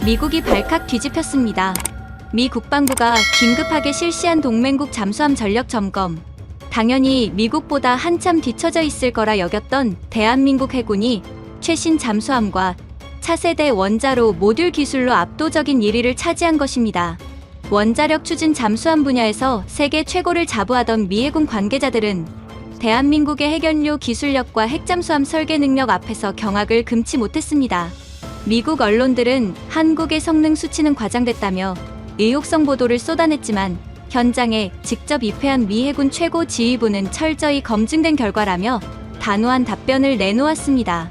미국이 발칵 뒤집혔습니다. 미 국방부가 긴급하게 실시한 동맹국 잠수함 전력 점검. 당연히 미국보다 한참 뒤처져 있을 거라 여겼던 대한민국 해군이 최신 잠수함과 차세대 원자로 모듈 기술로 압도적인 1위를 차지한 것입니다. 원자력 추진 잠수함 분야에서 세계 최고를 자부하던 미 해군 관계자들은 대한민국의 핵연료 기술력과 핵잠수함 설계 능력 앞에서 경악을 금치 못했습니다. 미국 언론들은 한국의 성능 수치는 과장됐다며 의혹성 보도를 쏟아냈지만 현장에 직접 입회한 미 해군 최고 지휘부는 철저히 검증된 결과라며 단호한 답변을 내놓았습니다.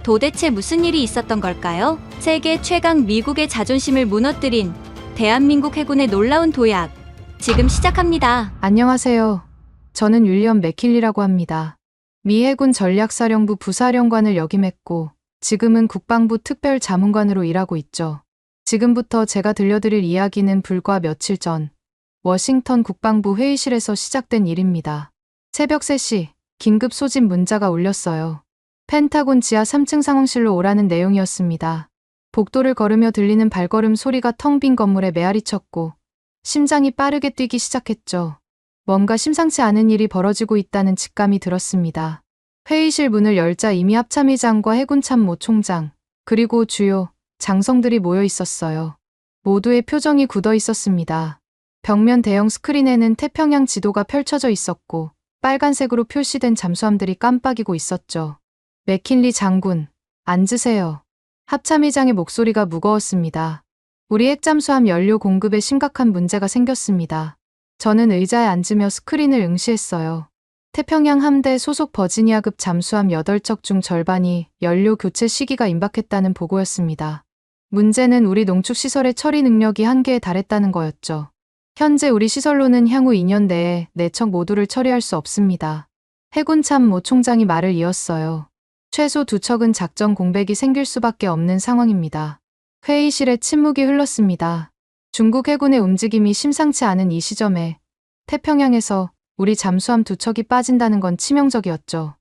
도대체 무슨 일이 있었던 걸까요? 세계 최강 미국의 자존심을 무너뜨린 대한민국 해군의 놀라운 도약. 지금 시작합니다. 안녕하세요. 저는 윌리엄 맥킬리라고 합니다. 미 해군 전략사령부 부사령관을 역임했고 지금은 국방부 특별자문관으로 일하고 있죠. 지금부터 제가 들려드릴 이야기는 불과 며칠 전 워싱턴 국방부 회의실에서 시작된 일입니다. 새벽 3시 긴급 소집 문자가 울렸어요. 펜타곤 지하 3층 상황실로 오라는 내용이었습니다. 복도를 걸으며 들리는 발걸음 소리가 텅 빈 건물에 메아리쳤고 심장이 빠르게 뛰기 시작했죠. 뭔가 심상치 않은 일이 벌어지고 있다는 직감이 들었습니다. 회의실 문을 열자 이미 합참의장과 해군참모 총장, 그리고 주요 장성들이 모여 있었어요. 모두의 표정이 굳어 있었습니다. 벽면 대형 스크린에는 태평양 지도가 펼쳐져 있었고 빨간색으로 표시된 잠수함들이 깜빡이고 있었죠. 맥킨리 장군, 앉으세요. 합참의장의 목소리가 무거웠습니다. 우리 핵잠수함 연료 공급에 심각한 문제가 생겼습니다. 저는 의자에 앉으며 스크린을 응시했어요. 태평양 함대 소속 버지니아급 잠수함 8척 중 절반이 연료 교체 시기가 임박했다는 보고였습니다. 문제는 우리 농축시설의 처리 능력이 한계에 달했다는 거였죠. 현재 우리 시설로는 향후 2년 내에 4척 모두를 처리할 수 없습니다. 해군 참모 총장이 말을 이었어요. 최소 2척은 작전 공백이 생길 수밖에 없는 상황입니다. 회의실에 침묵이 흘렀습니다. 중국 해군의 움직임이 심상치 않은 이 시점에 태평양에서 우리 잠수함 2척이 빠진다는 건 치명적이었죠.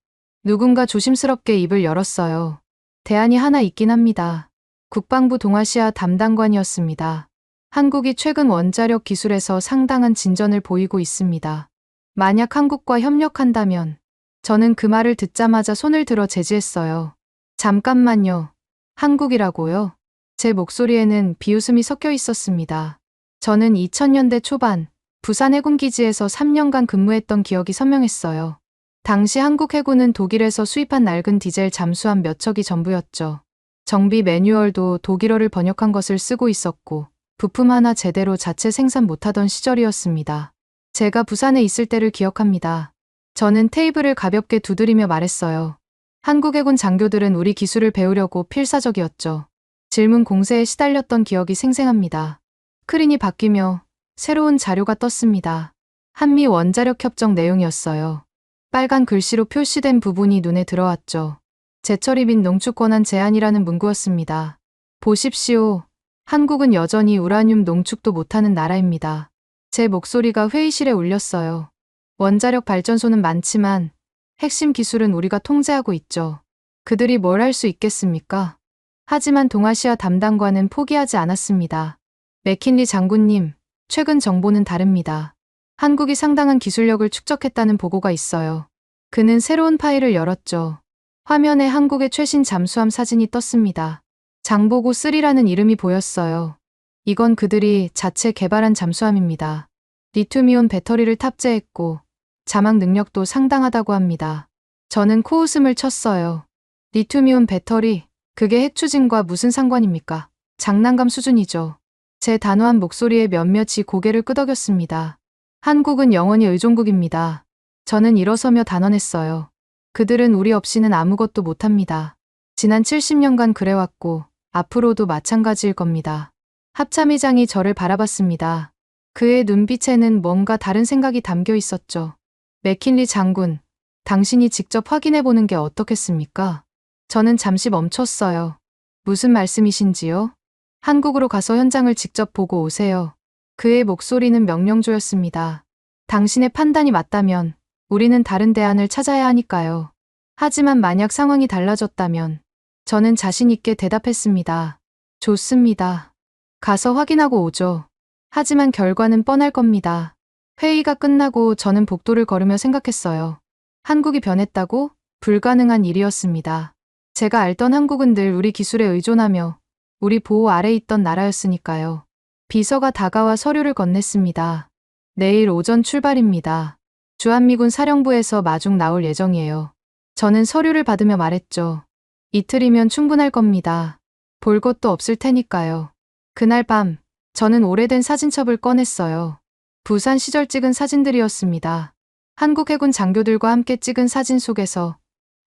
누군가 조심스럽게 입을 열었어요. 대안이 하나 있긴 합니다. 국방부 동아시아 담당관이었습니다. 한국이 최근 원자력 기술에서 상당한 진전을 보이고 있습니다. 만약 한국과 협력한다면 저는 그 말을 듣자마자 손을 들어 제지했어요. 잠깐만요. 한국이라고요? 제 목소리에는 비웃음이 섞여 있었습니다. 저는 2000년대 초반 부산 해군기지에서 3년간 근무했던 기억이 선명했어요. 당시 한국 해군은 독일에서 수입한 낡은 디젤 잠수함 몇 척이 전부였죠. 정비 매뉴얼도 독일어를 번역한 것을 쓰고 있었고 부품 하나 제대로 자체 생산 못하던 시절이었습니다. 제가 부산에 있을 때를 기억합니다. 저는 테이블을 가볍게 두드리며 말했어요. 한국 해군 장교들은 우리 기술을 배우려고 필사적이었죠. 질문 공세에 시달렸던 기억이 생생합니다. 스크린이 바뀌며 새로운 자료가 떴습니다. 한미 원자력 협정 내용이었어요. 빨간 글씨로 표시된 부분이 눈에 들어왔죠. 제철이 빈 농축 권한 제한이라는 문구였습니다. 보십시오. 한국은 여전히 우라늄 농축도 못하는 나라입니다. 제 목소리가 회의실에 울렸어요. 원자력 발전소는 많지만 핵심 기술은 우리가 통제하고 있죠. 그들이 뭘 할 수 있겠습니까? 하지만 동아시아 담당관은 포기하지 않았습니다. 맥킨리 장군님, 최근 정보는 다릅니다. 한국이 상당한 기술력을 축적했다는 보고가 있어요. 그는 새로운 파일을 열었죠. 화면에 한국의 최신 잠수함 사진이 떴습니다. 장보고 3라는 이름이 보였어요. 이건 그들이 자체 개발한 잠수함입니다. 리튬이온 배터리를 탑재했고 자막 능력도 상당하다고 합니다. 저는 코웃음을 쳤어요. 리튬이온 배터리, 그게 핵추진과 무슨 상관입니까? 장난감 수준이죠. 제 단호한 목소리에 몇몇이 고개를 끄덕였습니다. 한국은 영원히 의존국입니다. 저는 일어서며 단언했어요. 그들은 우리 없이는 아무것도 못합니다. 지난 70년간 그래왔고 앞으로도 마찬가지일 겁니다. 합참의장이 저를 바라봤습니다. 그의 눈빛에는 뭔가 다른 생각이 담겨 있었죠. 맥킨리 장군, 당신이 직접 확인해보는 게 어떻겠습니까? 저는 잠시 멈췄어요. 무슨 말씀이신지요? 한국으로 가서 현장을 직접 보고 오세요. 그의 목소리는 명령조였습니다. 당신의 판단이 맞다면 우리는 다른 대안을 찾아야 하니까요. 하지만 만약 상황이 달라졌다면 저는 자신 있게 대답했습니다. 좋습니다. 가서 확인하고 오죠. 하지만 결과는 뻔할 겁니다. 회의가 끝나고 저는 복도를 걸으며 생각했어요. 한국이 변했다고? 불가능한 일이었습니다. 제가 알던 한국은 늘 우리 기술에 의존하며 우리 보호 아래 있던 나라였으니까요. 비서가 다가와 서류를 건넸습니다. 내일 오전 출발입니다. 주한미군 사령부에서 마중 나올 예정이에요. 저는 서류를 받으며 말했죠. 이틀이면 충분할 겁니다. 볼 것도 없을 테니까요. 그날 밤, 저는 오래된 사진첩을 꺼냈어요. 부산 시절 찍은 사진들이었습니다. 한국 해군 장교들과 함께 찍은 사진 속에서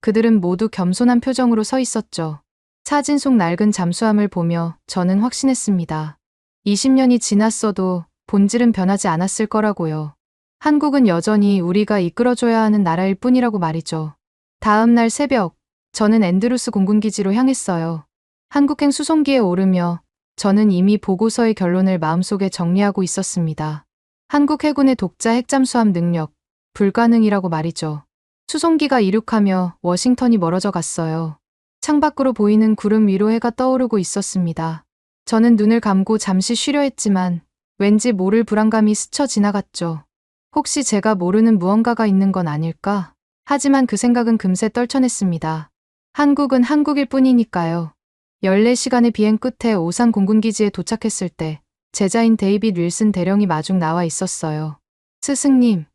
그들은 모두 겸손한 표정으로 서 있었죠. 사진 속 낡은 잠수함을 보며 저는 확신했습니다. 20년이 지났어도 본질은 변하지 않았을 거라고요. 한국은 여전히 우리가 이끌어줘야 하는 나라일 뿐이라고 말이죠. 다음 날 새벽, 저는 앤드루스 공군기지로 향했어요. 한국행 수송기에 오르며 저는 이미 보고서의 결론을 마음속에 정리하고 있었습니다. 한국 해군의 독자 핵잠수함 능력, 불가능이라고 말이죠. 수송기가 이륙하며 워싱턴이 멀어져 갔어요. 창밖으로 보이는 구름 위로 해가 떠오르고 있었습니다. 저는 눈을 감고 잠시 쉬려 했지만 왠지 모를 불안감이 스쳐 지나갔죠. 혹시 제가 모르는 무언가가 있는 건 아닐까? 하지만 그 생각은 금세 떨쳐냈습니다. 한국은 한국일 뿐이니까요. 14시간의 비행 끝에 오산 공군기지에 도착했을 때 제자인 데이빗 윌슨 대령이 마중 나와 있었어요. 스승님,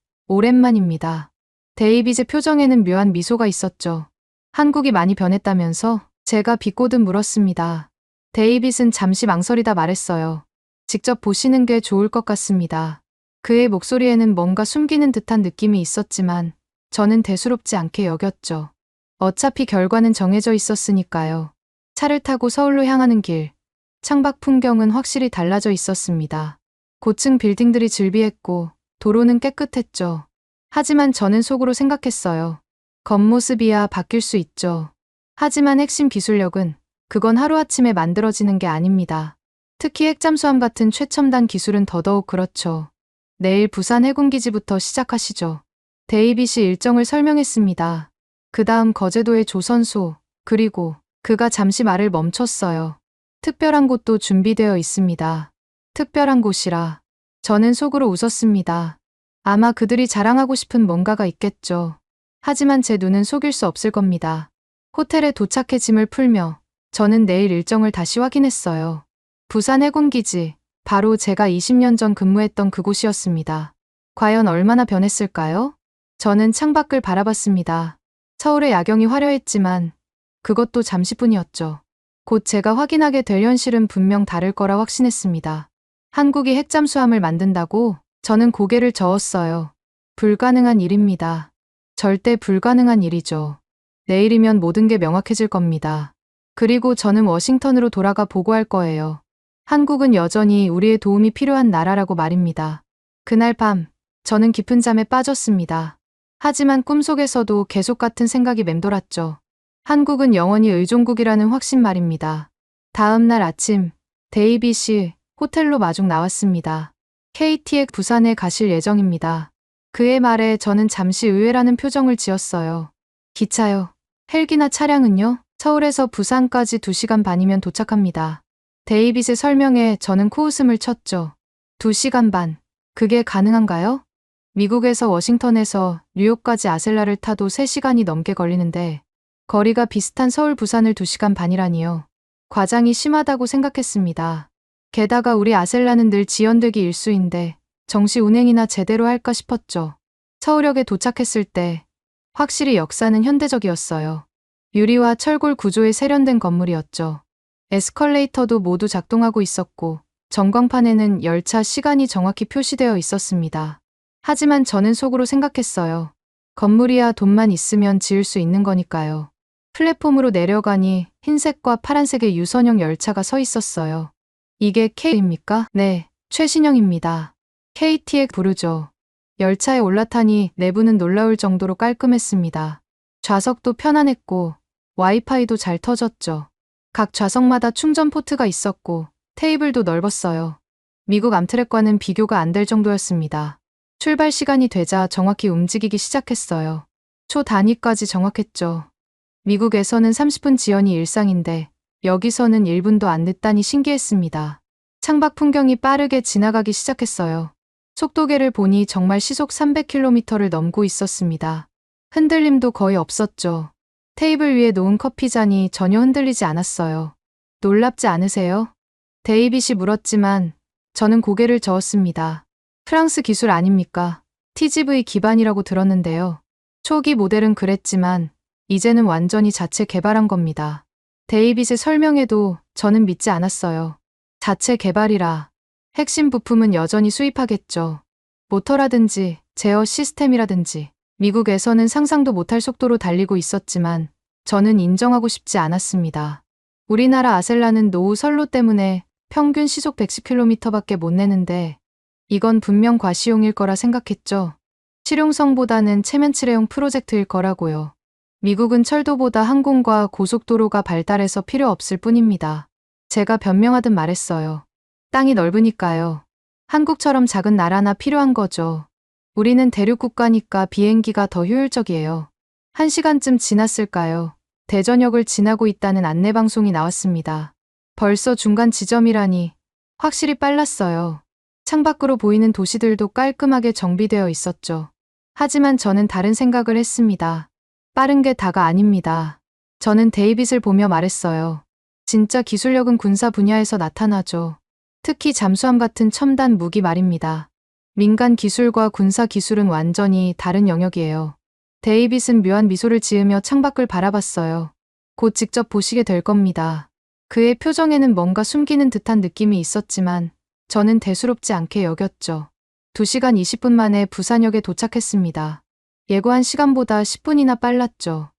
오랜만입니다. 데이빗의 표정에는 묘한 미소가 있었죠. 한국이 많이 변했다면서? 제가 비꼬듯 물었습니다. 데이빗은 잠시 망설이다 말했어요. 직접 보시는 게 좋을 것 같습니다. 그의 목소리에는 뭔가 숨기는 듯한 느낌이 있었지만 저는 대수롭지 않게 여겼죠. 어차피 결과는 정해져 있었으니까요. 차를 타고 서울로 향하는 길, 창밖 풍경은 확실히 달라져 있었습니다. 고층 빌딩들이 즐비했고 도로는 깨끗했죠. 하지만 저는 속으로 생각했어요. 겉모습이야 바뀔 수 있죠. 하지만 핵심 기술력은 그건 하루아침에 만들어지는 게 아닙니다. 특히 핵잠수함 같은 최첨단 기술은 더더욱 그렇죠. 내일 부산 해군기지부터 시작하시죠. 데이빗이 일정을 설명했습니다. 그 다음 거제도의 조선소, 그리고 그가 잠시 말을 멈췄어요. 특별한 곳도 준비되어 있습니다. 특별한 곳이라. 저는 속으로 웃었습니다. 아마 그들이 자랑하고 싶은 뭔가가 있겠죠. 하지만 제 눈은 속일 수 없을 겁니다. 호텔에 도착해 짐을 풀며 저는 내일 일정을 다시 확인했어요. 부산 해군기지, 바로 제가 20년 전 근무했던 그곳이었습니다. 과연 얼마나 변했을까요? 저는 창밖을 바라봤습니다. 서울의 야경이 화려했지만 그것도 잠시뿐이었죠. 곧 제가 확인하게 될 현실은 분명 다를 거라 확신했습니다. 한국이 핵잠수함을 만든다고? 저는 고개를 저었어요. 불가능한 일입니다. 절대 불가능한 일이죠. 내일이면 모든 게 명확해질 겁니다. 그리고 저는 워싱턴으로 돌아가 보고할 거예요. 한국은 여전히 우리의 도움이 필요한 나라라고 말입니다. 그날 밤, 저는 깊은 잠에 빠졌습니다. 하지만 꿈속에서도 계속 같은 생각이 맴돌았죠. 한국은 영원히 의존국이라는 확신 말입니다. 다음 날 아침, 데이빗이 호텔로 마중 나왔습니다. KTX 부산에 가실 예정입니다. 그의 말에 저는 잠시 의외라는 표정을 지었어요. 기차요. 헬기나 차량은요? 서울에서 부산까지 2시간 반이면 도착합니다. 데이빗의 설명에 저는 코웃음을 쳤죠. 2시간 반. 그게 가능한가요? 미국에서 워싱턴에서 뉴욕까지 아셀라를 타도 3시간이 넘게 걸리는데 거리가 비슷한 서울 부산을 2시간 반이라니요. 과장이 심하다고 생각했습니다. 게다가 우리 아셀라는 늘 지연되기 일수인데 정시 운행이나 제대로 할까 싶었죠. 서울역에 도착했을 때 확실히 역사는 현대적이었어요. 유리와 철골 구조의 세련된 건물이었죠. 에스컬레이터도 모두 작동하고 있었고 전광판에는 열차 시간이 정확히 표시되어 있었습니다. 하지만 저는 속으로 생각했어요. 건물이야 돈만 있으면 지을 수 있는 거니까요. 플랫폼으로 내려가니 흰색과 파란색의 유선형 열차가 서 있었어요. 이게 K입니까? 네, 최신형입니다. KTX 부르죠. 열차에 올라타니 내부는 놀라울 정도로 깔끔했습니다. 좌석도 편안했고 와이파이도 잘 터졌죠. 각 좌석마다 충전 포트가 있었고 테이블도 넓었어요. 미국 암트랙과는 비교가 안 될 정도였습니다. 출발 시간이 되자 정확히 움직이기 시작했어요. 초 단위까지 정확했죠. 미국에서는 30분 지연이 일상인데 여기서는 1분도 안 늦다니 신기했습니다. 창밖 풍경이 빠르게 지나가기 시작했어요. 속도계를 보니 정말 시속 300km를 넘고 있었습니다. 흔들림도 거의 없었죠. 테이블 위에 놓은 커피잔이 전혀 흔들리지 않았어요. 놀랍지 않으세요? 데이빗이 물었지만 저는 고개를 저었습니다. 프랑스 기술 아닙니까? TGV 기반이라고 들었는데요. 초기 모델은 그랬지만 이제는 완전히 자체 개발한 겁니다. 데이빗의 설명에도 저는 믿지 않았어요. 자체 개발이라 핵심 부품은 여전히 수입하겠죠. 모터라든지 제어 시스템이라든지 미국에서는 상상도 못할 속도로 달리고 있었지만 저는 인정하고 싶지 않았습니다. 우리나라 아셀라는 노후 선로 때문에 평균 시속 110km밖에 못 내는데 이건 분명 과시용일 거라 생각했죠. 실용성보다는 체면치레용 프로젝트일 거라고요. 미국은 철도보다 항공과 고속도로가 발달해서 필요 없을 뿐입니다. 제가 변명하듯 말했어요. 땅이 넓으니까요. 한국처럼 작은 나라나 필요한 거죠. 우리는 대륙 국가니까 비행기가 더 효율적이에요. 1시간쯤 지났을까요? 대전역을 지나고 있다는 안내방송이 나왔습니다. 벌써 중간 지점이라니 확실히 빨랐어요. 창밖으로 보이는 도시들도 깔끔하게 정비되어 있었죠. 하지만 저는 다른 생각을 했습니다. 빠른 게 다가 아닙니다. 저는 데이빗을 보며 말했어요. 진짜 기술력은 군사 분야에서 나타나죠. 특히 잠수함 같은 첨단 무기 말입니다. 민간 기술과 군사 기술은 완전히 다른 영역이에요. 데이빗은 묘한 미소를 지으며 창밖을 바라봤어요. 곧 직접 보시게 될 겁니다. 그의 표정에는 뭔가 숨기는 듯한 느낌이 있었지만 저는 대수롭지 않게 여겼죠. 2시간 20분 만에 부산역에 도착했습니다. 예고한 시간보다 10분이나 빨랐죠.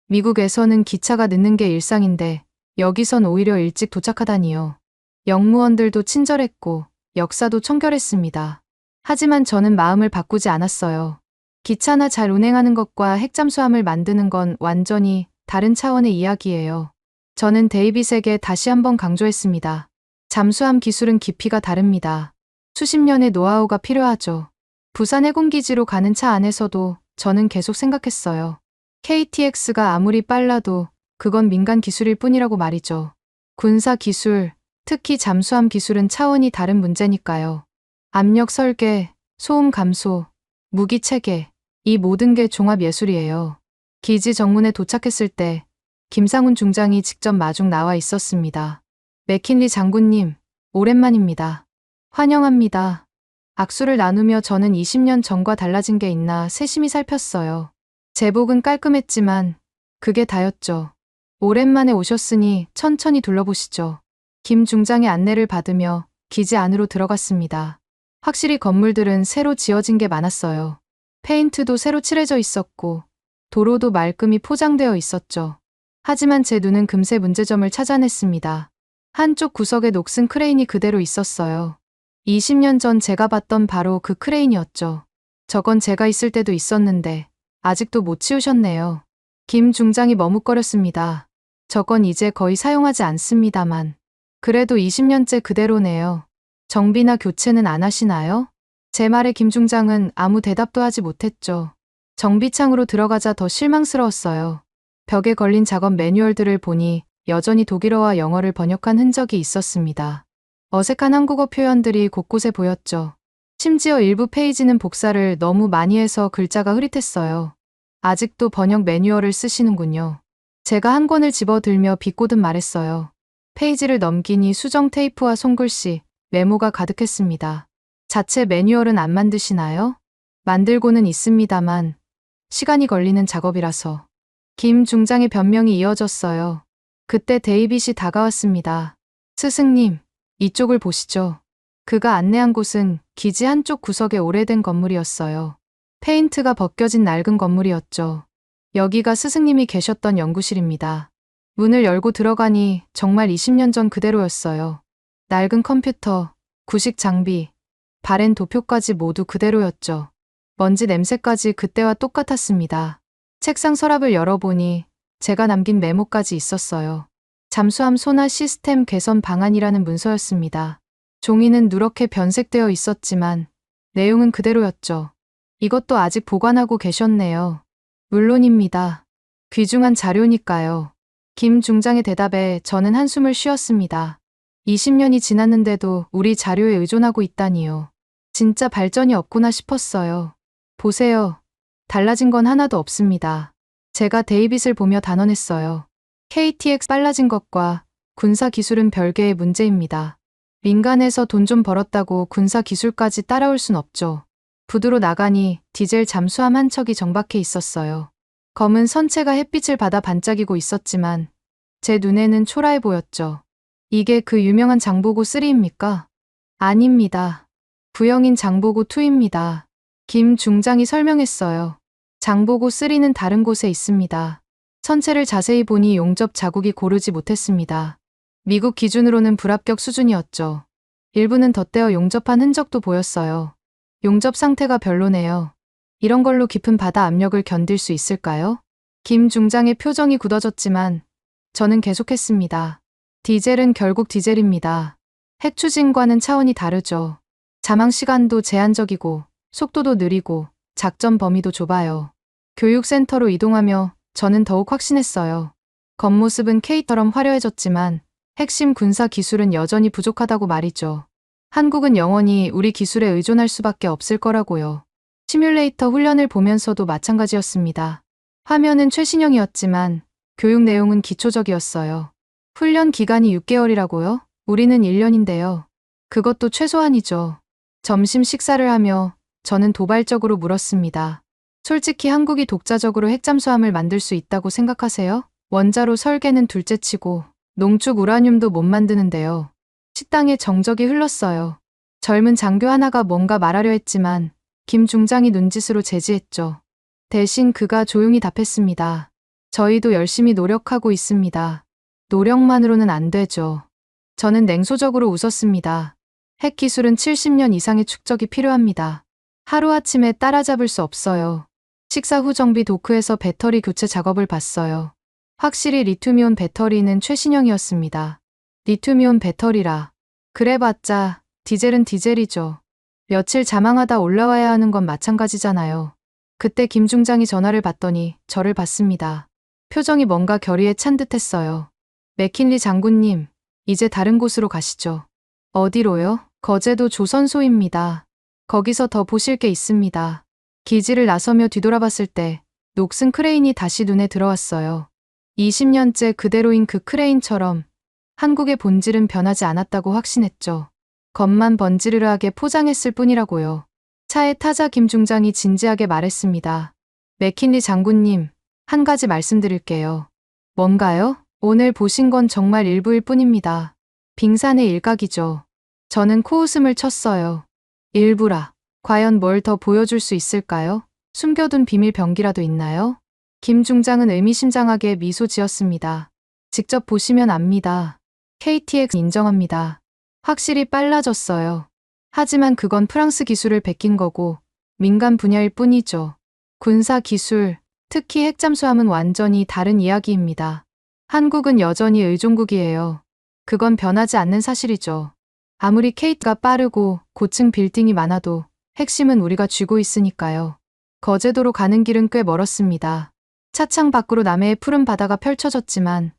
미국에서는 기차가 늦는 게 일상인데 여기선 오히려 일찍 도착하다니요. 역무원들도 친절했고 역사도 청결했습니다. 하지만 저는 마음을 바꾸지 않았어요. 기차나 잘 운행하는 것과 핵잠수함을 만드는 건 완전히 다른 차원의 이야기예요. 저는 데이빗에게 다시 한번 강조했습니다. 잠수함 기술은 깊이가 다릅니다. 수십 년의 노하우가 필요하죠. 부산 해군기지로 가는 차 안에서도 저는 계속 생각했어요. KTX가 아무리 빨라도 그건 민간 기술일 뿐이라고 말이죠. 군사 기술, 특히 잠수함 기술은 차원이 다른 문제니까요. 압력 설계, 소음 감소, 무기 체계, 이 모든 게 종합 예술이에요. 기지 정문에 도착했을 때 김상훈 중장이 직접 마중 나와 있었습니다. 맥킨리 장군님, 오랜만입니다. 환영합니다. 악수를 나누며 저는 20년 전과 달라진 게 있나 세심히 살폈어요. 제복은 깔끔했지만 그게 다였죠. 오랜만에 오셨으니 천천히 둘러보시죠. 김 중장의 안내를 받으며 기지 안으로 들어갔습니다. 확실히 건물들은 새로 지어진 게 많았어요. 페인트도 새로 칠해져 있었고 도로도 말끔히 포장되어 있었죠. 하지만 제 눈은 금세 문제점을 찾아냈습니다. 한쪽 구석에 녹슨 크레인이 그대로 있었어요. 20년 전 제가 봤던 바로 그 크레인이었죠. 저건 제가 있을 때도 있었는데 아직도 못 치우셨네요. 김 중장이 머뭇거렸습니다. 저건 이제 거의 사용하지 않습니다만 그래도 20년째 그대로네요. 정비나 교체는 안 하시나요? 제 말에 김 중장은 아무 대답도 하지 못했죠. 정비창으로 들어가자 더 실망스러웠어요. 벽에 걸린 작업 매뉴얼들을 보니 여전히 독일어와 영어를 번역한 흔적이 있었습니다. 어색한 한국어 표현들이 곳곳에 보였죠. 심지어 일부 페이지는 복사를 너무 많이 해서 글자가 흐릿했어요. 아직도 번역 매뉴얼을 쓰시는군요. 제가 한 권을 집어들며 비꼬듯 말했어요. 페이지를 넘기니 수정 테이프와 손글씨, 메모가 가득했습니다. 자체 매뉴얼은 안 만드시나요? 만들고는 있습니다만 시간이 걸리는 작업이라서. 김 중장의 변명이 이어졌어요. 그때 데이빗이 다가왔습니다. 스승님, 이쪽을 보시죠. 그가 안내한 곳은 기지 한쪽 구석의 오래된 건물이었어요. 페인트가 벗겨진 낡은 건물이었죠. 여기가 스승님이 계셨던 연구실입니다. 문을 열고 들어가니 정말 20년 전 그대로였어요. 낡은 컴퓨터, 구식 장비, 바랜 도표까지 모두 그대로였죠. 먼지 냄새까지 그때와 똑같았습니다. 책상 서랍을 열어보니 제가 남긴 메모까지 있었어요. 잠수함 소나 시스템 개선 방안이라는 문서였습니다. 종이는 누렇게 변색되어 있었지만 내용은 그대로였죠. 이것도 아직 보관하고 계셨네요. 물론입니다. 귀중한 자료니까요. 김 중장의 대답에 저는 한숨을 쉬었습니다. 20년이 지났는데도 우리 자료에 의존하고 있다니요. 진짜 발전이 없구나 싶었어요. 보세요. 달라진 건 하나도 없습니다. 제가 데이빗을 보며 단언했어요. KTX 빨라진 것과 군사 기술은 별개의 문제입니다. 민간에서 돈 좀 벌었다고 군사 기술까지 따라올 순 없죠. 부두로 나가니 디젤 잠수함 한 척이 정박해 있었어요. 검은 선체가 햇빛을 받아 반짝이고 있었지만 제 눈에는 초라해 보였죠. 이게 그 유명한 장보고 3입니까? 아닙니다. 부영인 장보고 2입니다. 김 중장이 설명했어요. 장보고 3는 다른 곳에 있습니다. 선체를 자세히 보니 용접 자국이 고르지 못했습니다. 미국 기준으로는 불합격 수준이었죠. 일부는 덧대어 용접한 흔적도 보였어요. 용접 상태가 별로네요. 이런 걸로 깊은 바다 압력을 견딜 수 있을까요? 김 중장의 표정이 굳어졌지만 저는 계속했습니다. 디젤은 결국 디젤입니다. 핵 추진과는 차원이 다르죠. 자망 시간도 제한적이고 속도도 느리고 작전 범위도 좁아요. 교육센터로 이동하며 저는 더욱 확신했어요. 겉모습은 K처럼 화려해졌지만 핵심 군사 기술은 여전히 부족하다고 말이죠. 한국은 영원히 우리 기술에 의존할 수밖에 없을 거라고요. 시뮬레이터 훈련을 보면서도 마찬가지였습니다. 화면은 최신형이었지만 교육 내용은 기초적이었어요. 훈련 기간이 6개월이라고요? 우리는 1년인데요. 그것도 최소한이죠. 점심 식사를 하며 저는 도발적으로 물었습니다. 솔직히 한국이 독자적으로 핵잠수함을 만들 수 있다고 생각하세요? 원자로 설계는 둘째치고 농축 우라늄도 못 만드는데요. 식당에 정적이 흘렀어요. 젊은 장교 하나가 뭔가 말하려 했지만 김 중장이 눈짓으로 제지했죠. 대신 그가 조용히 답했습니다. 저희도 열심히 노력하고 있습니다. 노력만으로는 안 되죠. 저는 냉소적으로 웃었습니다. 핵 기술은 70년 이상의 축적이 필요합니다. 하루아침에 따라잡을 수 없어요. 식사 후 정비 도크에서 배터리 교체 작업을 봤어요. 확실히 리튬이온 배터리는 최신형이었습니다. 리튬이온 배터리라. 그래봤자 디젤은 디젤이죠. 며칠 자망하다 올라와야 하는 건 마찬가지잖아요. 그때 김 중장이 전화를 받더니 저를 봤습니다. 표정이 뭔가 결의에 찬 듯했어요. 맥킨리 장군님, 이제 다른 곳으로 가시죠. 어디로요? 거제도 조선소입니다. 거기서 더 보실 게 있습니다. 기지를 나서며 뒤돌아봤을 때 녹슨 크레인이 다시 눈에 들어왔어요. 20년째 그대로인 그 크레인처럼 한국의 본질은 변하지 않았다고 확신했죠. 겉만 번지르르하게 포장했을 뿐이라고요. 차에 타자 김 중장이 진지하게 말했습니다. 맥킨리 장군님, 한 가지 말씀드릴게요. 뭔가요? 오늘 보신 건 정말 일부일 뿐입니다. 빙산의 일각이죠. 저는 코웃음을 쳤어요. 일부라. 과연 뭘 더 보여줄 수 있을까요? 숨겨둔 비밀 병기라도 있나요? 김 중장은 의미심장하게 미소 지었습니다. 직접 보시면 압니다. KTX 인정합니다. 확실히 빨라졌어요. 하지만 그건 프랑스 기술을 베낀 거고 민간 분야일 뿐이죠. 군사 기술, 특히 핵잠수함은 완전히 다른 이야기입니다. 한국은 여전히 의존국이에요. 그건 변하지 않는 사실이죠. 아무리 KT가 빠르고 고층 빌딩이 많아도 핵심은 우리가 쥐고 있으니까요. 거제도로 가는 길은 꽤 멀었습니다. 차창 밖으로 남해의 푸른 바다가 펼쳐졌지만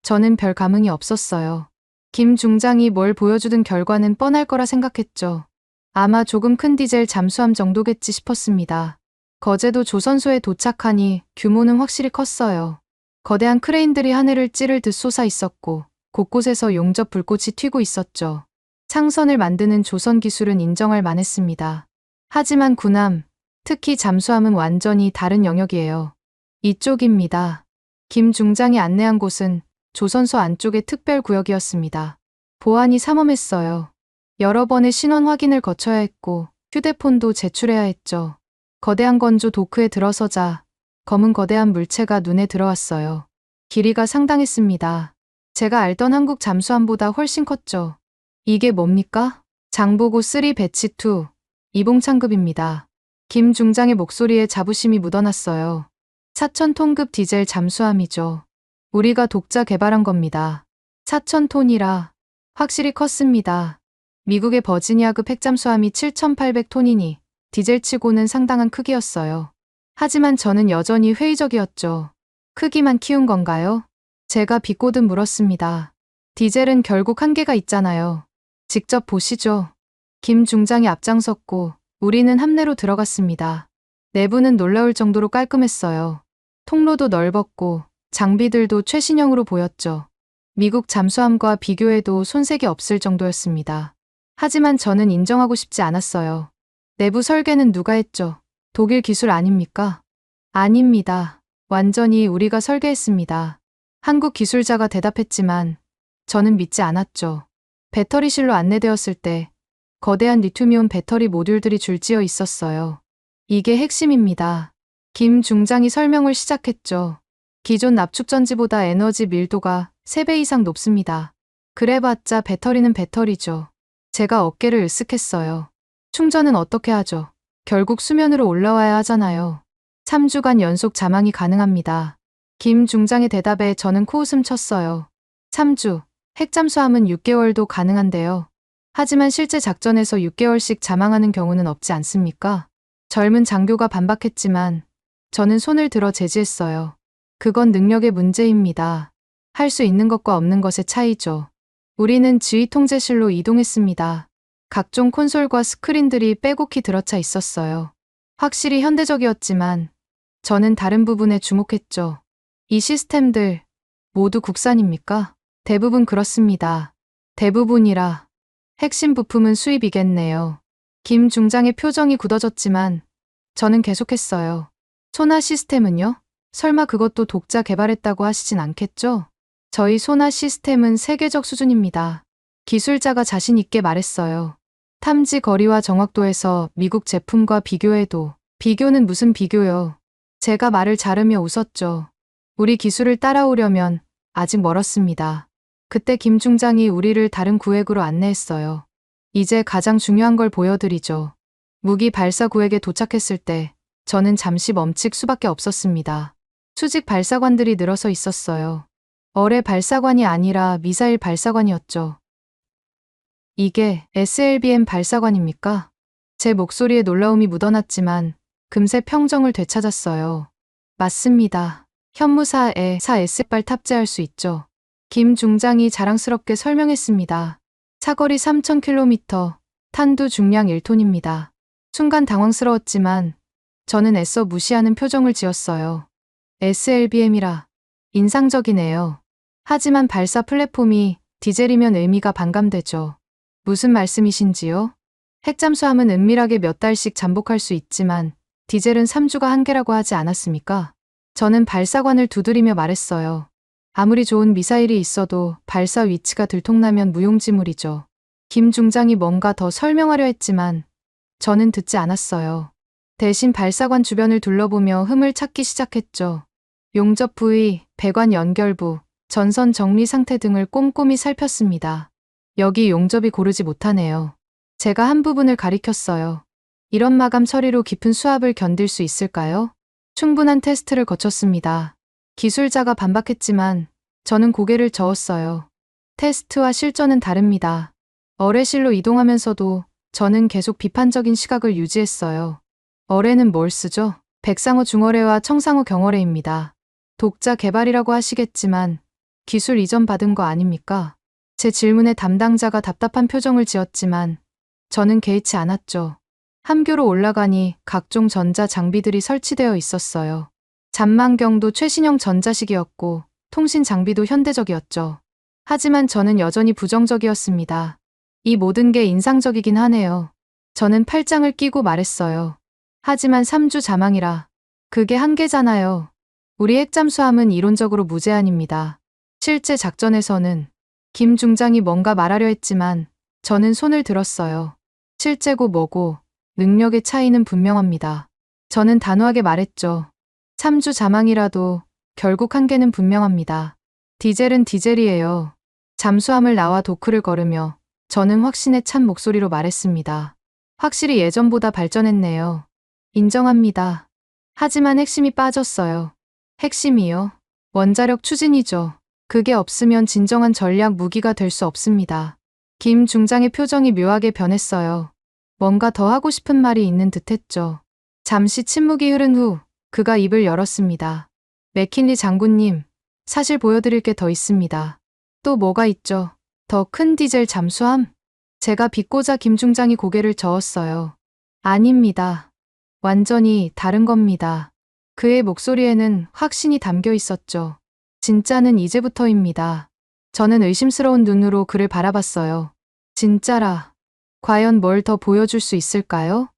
저는 별 감흥이 없었어요. 김 중장이 뭘 보여주든 결과는 뻔할 거라 생각했죠. 아마 조금 큰 디젤 잠수함 정도겠지 싶었습니다. 거제도 조선소에 도착하니 규모는 확실히 컸어요. 거대한 크레인들이 하늘을 찌를 듯 솟아 있었고 곳곳에서 용접 불꽃이 튀고 있었죠. 창선을 만드는 조선 기술은 인정할 만했습니다. 하지만 군함, 특히 잠수함은 완전히 다른 영역이에요. 이쪽입니다. 김 중장이 안내한 곳은 조선소 안쪽의 특별 구역이었습니다. 보안이 삼엄했어요. 여러 번의 신원 확인을 거쳐야 했고 휴대폰도 제출해야 했죠. 거대한 건조 도크에 들어서자 검은 거대한 물체가 눈에 들어왔어요. 길이가 상당했습니다. 제가 알던 한국 잠수함보다 훨씬 컸죠. 이게 뭡니까? 장보고 3 배치 2, 이봉창급입니다. 김 중장의 목소리에 자부심이 묻어났어요. 4,000톤급 디젤 잠수함이죠. 우리가 독자 개발한 겁니다. 4,000톤이라 확실히 컸습니다. 미국의 버지니아급 핵잠수함이 7,800톤이니 디젤치고는 상당한 크기였어요. 하지만 저는 여전히 회의적이었죠. 크기만 키운 건가요? 제가 비꼬듯 물었습니다. 디젤은 결국 한계가 있잖아요. 직접 보시죠. 김 중장이 앞장섰고 우리는 함내로 들어갔습니다. 내부는 놀라울 정도로 깔끔했어요. 통로도 넓었고 장비들도 최신형으로 보였죠. 미국 잠수함과 비교해도 손색이 없을 정도였습니다. 하지만 저는 인정하고 싶지 않았어요. 내부 설계는 누가 했죠? 독일 기술 아닙니까? 아닙니다. 완전히 우리가 설계했습니다. 한국 기술자가 대답했지만 저는 믿지 않았죠. 배터리실로 안내되었을 때 거대한 리튬이온 배터리 모듈들이 줄지어 있었어요. 이게 핵심입니다. 김 중장이 설명을 시작했죠. 기존 납축전지보다 에너지 밀도가 3배 이상 높습니다. 그래봤자 배터리는 배터리죠. 제가 어깨를 으쓱했어요. 충전은 어떻게 하죠? 결국 수면으로 올라와야 하잖아요. 3주간 연속 자망이 가능합니다. 김 중장의 대답에 저는 코웃음 쳤어요. 3주, 핵잠수함은 6개월도 가능한데요. 하지만 실제 작전에서 6개월씩 자망하는 경우는 없지 않습니까? 젊은 장교가 반박했지만 저는 손을 들어 제지했어요. 그건 능력의 문제입니다. 할 수 있는 것과 없는 것의 차이죠. 우리는 지휘 통제실로 이동했습니다. 각종 콘솔과 스크린들이 빼곡히 들어차 있었어요. 확실히 현대적이었지만 저는 다른 부분에 주목했죠. 이 시스템들 모두 국산입니까? 대부분 그렇습니다. 대부분이라 핵심 부품은 수입이겠네요. 김 중장의 표정이 굳어졌지만 저는 계속했어요. 소나 시스템은요? 설마 그것도 독자 개발했다고 하시진 않겠죠? 저희 소나 시스템은 세계적 수준입니다. 기술자가 자신 있게 말했어요. 탐지 거리와 정확도에서 미국 제품과 비교해도 비교는 무슨 비교요? 제가 말을 자르며 웃었죠. 우리 기술을 따라오려면 아직 멀었습니다. 그때 김 중장이 우리를 다른 구획으로 안내했어요. 이제 가장 중요한 걸 보여드리죠. 무기 발사 구획에 도착했을 때 저는 잠시 멈칫 수밖에 없었습니다. 수직 발사관들이 늘어서 있었어요. 어뢰 발사관이 아니라 미사일 발사관이었죠. 이게 SLBM 발사관입니까? 제 목소리에 놀라움이 묻어났지만 금세 평정을 되찾았어요. 맞습니다. 현무사에 4S발 탑재할 수 있죠. 김 중장이 자랑스럽게 설명했습니다. 사거리 3,000km, 탄두 중량 1톤입니다. 순간 당황스러웠지만 저는 애써 무시하는 표정을 지었어요. SLBM이라 인상적이네요. 하지만 발사 플랫폼이 디젤이면 의미가 반감되죠. 무슨 말씀이신지요? 핵잠수함은 은밀하게 몇 달씩 잠복할 수 있지만 디젤은 3주가 한계라고 하지 않았습니까? 저는 발사관을 두드리며 말했어요. 아무리 좋은 미사일이 있어도 발사 위치가 들통나면 무용지물이죠. 김 중장이 뭔가 더 설명하려 했지만 저는 듣지 않았어요. 대신 발사관 주변을 둘러보며 흠을 찾기 시작했죠. 용접 부위, 배관 연결부, 전선 정리 상태 등을 꼼꼼히 살폈습니다. 여기 용접이 고르지 못하네요. 제가 한 부분을 가리켰어요. 이런 마감 처리로 깊은 수압을 견딜 수 있을까요? 충분한 테스트를 거쳤습니다. 기술자가 반박했지만 저는 고개를 저었어요. 테스트와 실전은 다릅니다. 어뢰실로 이동하면서도 저는 계속 비판적인 시각을 유지했어요. 어뢰는 뭘 쓰죠? 백상호 중어뢰와 청상호 경어뢰입니다. 독자 개발이라고 하시겠지만 기술 이전 받은 거 아닙니까? 제 질문에 담당자가 답답한 표정을 지었지만 저는 개의치 않았죠. 함교로 올라가니 각종 전자 장비들이 설치되어 있었어요. 잠망경도 최신형 전자식이었고 통신 장비도 현대적이었죠. 하지만 저는 여전히 부정적이었습니다. 이 모든 게 인상적이긴 하네요. 저는 팔짱을 끼고 말했어요. 하지만 3주 자망이라 그게 한계잖아요. 우리 핵잠수함은 이론적으로 무제한입니다. 실제 작전에서는 김 중장이 뭔가 말하려 했지만 저는 손을 들었어요. 실제고 뭐고 능력의 차이는 분명합니다. 저는 단호하게 말했죠. 3주 자망이라도 결국 한계는 분명합니다. 디젤은 디젤이에요. 잠수함을 나와 도크를 걸으며 저는 확신에 찬 목소리로 말했습니다. 확실히 예전보다 발전했네요. 인정합니다. 하지만 핵심이 빠졌어요. 핵심이요? 원자력 추진이죠. 그게 없으면 진정한 전략 무기가 될 수 없습니다. 김 중장의 표정이 묘하게 변했어요. 뭔가 더 하고 싶은 말이 있는 듯했죠. 잠시 침묵이 흐른 후 그가 입을 열었습니다. 맥킨리 장군님, 사실 보여드릴 게 더 있습니다. 또 뭐가 있죠? 더 큰 디젤 잠수함? 제가 비꼬자 김 중장이 고개를 저었어요. 아닙니다. 완전히 다른 겁니다. 그의 목소리에는 확신이 담겨 있었죠. 진짜는 이제부터입니다. 저는 의심스러운 눈으로 그를 바라봤어요. 진짜라. 과연 뭘 더 보여줄 수 있을까요?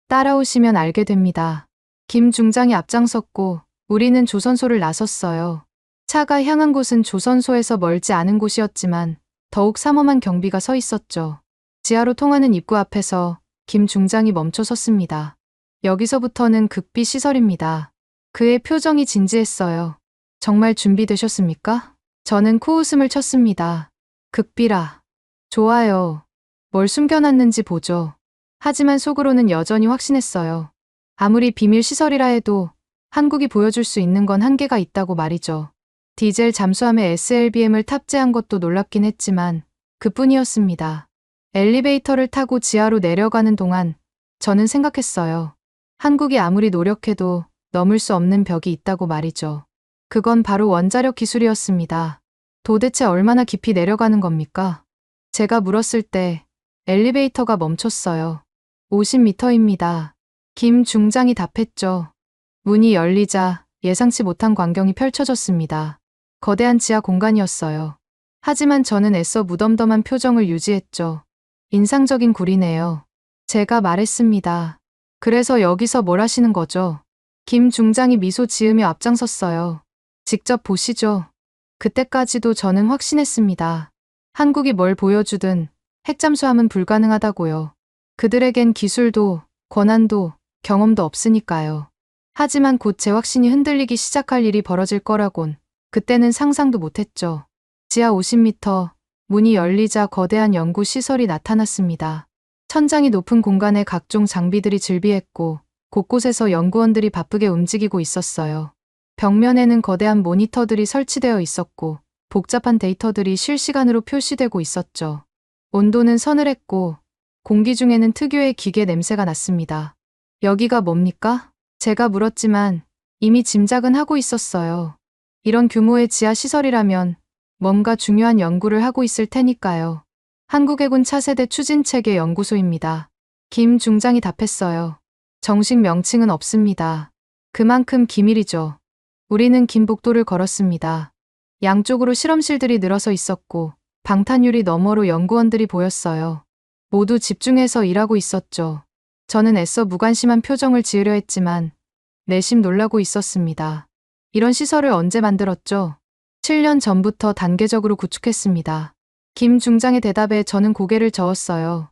따라오시면 알게 됩니다. 김 중장이 앞장섰고 우리는 조선소를 나섰어요. 차가 향한 곳은 조선소에서 멀지 않은 곳이었지만 더욱 삼엄한 경비가 서 있었죠. 지하로 통하는 입구 앞에서 김 중장이 멈춰 섰습니다. 여기서부터는 극비 시설입니다. 그의 표정이 진지했어요. 정말 준비되셨습니까? 저는 코웃음을 쳤습니다. 극비라. 좋아요. 뭘 숨겨놨는지 보죠. 하지만 속으로는 여전히 확신했어요. 아무리 비밀 시설이라 해도 한국이 보여줄 수 있는 건 한계가 있다고 말이죠. 디젤 잠수함에 SLBM을 탑재한 것도 놀랍긴 했지만 그뿐이었습니다. 엘리베이터를 타고 지하로 내려가는 동안 저는 생각했어요. 한국이 아무리 노력해도 넘을 수 없는 벽이 있다고 말이죠. 그건 바로 원자력 기술이었습니다. 도대체 얼마나 깊이 내려가는 겁니까? 제가 물었을 때 엘리베이터가 멈췄어요. 50m입니다. 김 중장이 답했죠. 문이 열리자 예상치 못한 광경이 펼쳐졌습니다. 거대한 지하 공간이었어요. 하지만 저는 애써 무덤덤한 표정을 유지했죠. 인상적인 굴이네요. 제가 말했습니다. 그래서 여기서 뭘 하시는 거죠? 김 중장이 미소 지으며 앞장섰어요. 직접 보시죠. 그때까지도 저는 확신했습니다. 한국이 뭘 보여주든 핵잠수함은 불가능하다고요. 그들에겐 기술도, 권한도, 경험도 없으니까요. 하지만 곧 제 확신이 흔들리기 시작할 일이 벌어질 거라곤 그때는 상상도 못했죠. 지하 50m, 문이 열리자 거대한 연구 시설이 나타났습니다. 천장이 높은 공간에 각종 장비들이 즐비했고 곳곳에서 연구원들이 바쁘게 움직이고 있었어요. 벽면에는 거대한 모니터들이 설치되어 있었고 복잡한 데이터들이 실시간으로 표시되고 있었죠. 온도는 서늘했고 공기 중에는 특유의 기계 냄새가 났습니다. 여기가 뭡니까? 제가 물었지만 이미 짐작은 하고 있었어요. 이런 규모의 지하 시설이라면 뭔가 중요한 연구를 하고 있을 테니까요. 한국해군 차세대 추진체계 연구소입니다. 김 중장이 답했어요. 정식 명칭은 없습니다. 그만큼 기밀이죠. 우리는 긴 복도를 걸었습니다. 양쪽으로 실험실들이 늘어서 있었고 방탄유리 너머로 연구원들이 보였어요. 모두 집중해서 일하고 있었죠. 저는 애써 무관심한 표정을 지으려 했지만 내심 놀라고 있었습니다. 이런 시설을 언제 만들었죠? 7년 전부터 단계적으로 구축했습니다. 김 중장의 대답에 저는 고개를 저었어요.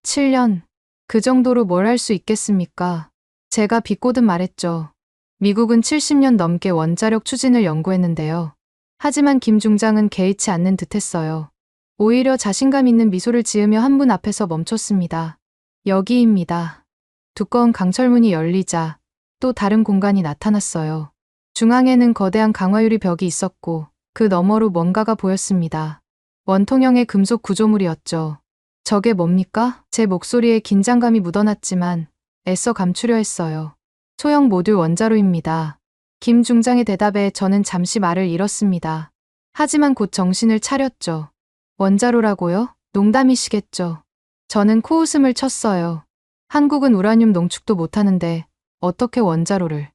7년. 그 정도로 뭘 할 수 있겠습니까? 제가 비꼬듯 말했죠. 미국은 70년 넘게 원자력 추진을 연구했는데요. 하지만 김 중장은 개의치 않는 듯했어요. 오히려 자신감 있는 미소를 지으며 한 문 앞에서 멈췄습니다. 여기입니다. 두꺼운 강철문이 열리자 또 다른 공간이 나타났어요. 중앙에는 거대한 강화유리 벽이 있었고 그 너머로 뭔가가 보였습니다. 원통형의 금속 구조물이었죠. 저게 뭡니까? 제 목소리에 긴장감이 묻어났지만 애써 감추려 했어요. 소형 모듈 원자로입니다. 김 중장의 대답에 저는 잠시 말을 잃었습니다. 하지만 곧 정신을 차렸죠. 원자로라고요? 농담이시겠죠. 저는 코웃음을 쳤어요. 한국은 우라늄 농축도 못하는데 어떻게 원자로를.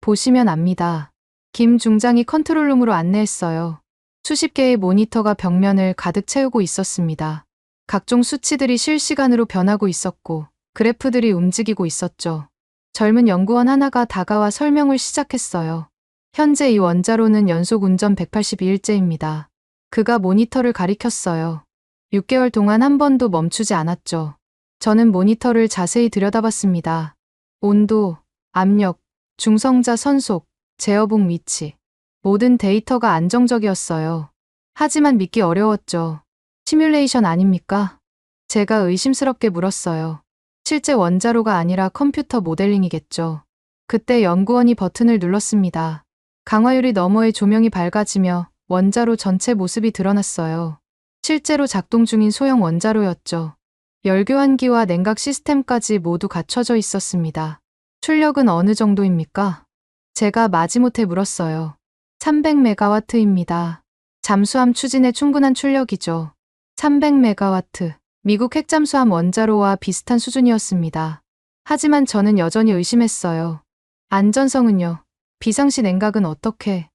보시면 압니다. 김 중장이 컨트롤룸으로 안내했어요. 수십 개의 모니터가 벽면을 가득 채우고 있었습니다. 각종 수치들이 실시간으로 변하고 있었고 그래프들이 움직이고 있었죠. 젊은 연구원 하나가 다가와 설명을 시작했어요. 현재 이 원자로는 연속 운전 182일째입니다. 그가 모니터를 가리켰어요. 6개월 동안 한 번도 멈추지 않았죠. 저는 모니터를 자세히 들여다봤습니다. 온도, 압력, 중성자 선속, 제어봉 위치. 모든 데이터가 안정적이었어요. 하지만 믿기 어려웠죠. 시뮬레이션 아닙니까? 제가 의심스럽게 물었어요. 실제 원자로가 아니라 컴퓨터 모델링이겠죠. 그때 연구원이 버튼을 눌렀습니다. 강화유리 너머의 조명이 밝아지며 원자로 전체 모습이 드러났어요. 실제로 작동 중인 소형 원자로였죠. 열교환기와 냉각 시스템까지 모두 갖춰져 있었습니다. 출력은 어느 정도입니까? 제가 마지못해 물었어요. 300메가와트입니다. 잠수함 추진에 충분한 출력이죠. 300메가와트. 미국 핵잠수함 원자로와 비슷한 수준이었습니다. 하지만 저는 여전히 의심했어요. 안전성은요? 비상시 냉각은 어떻게?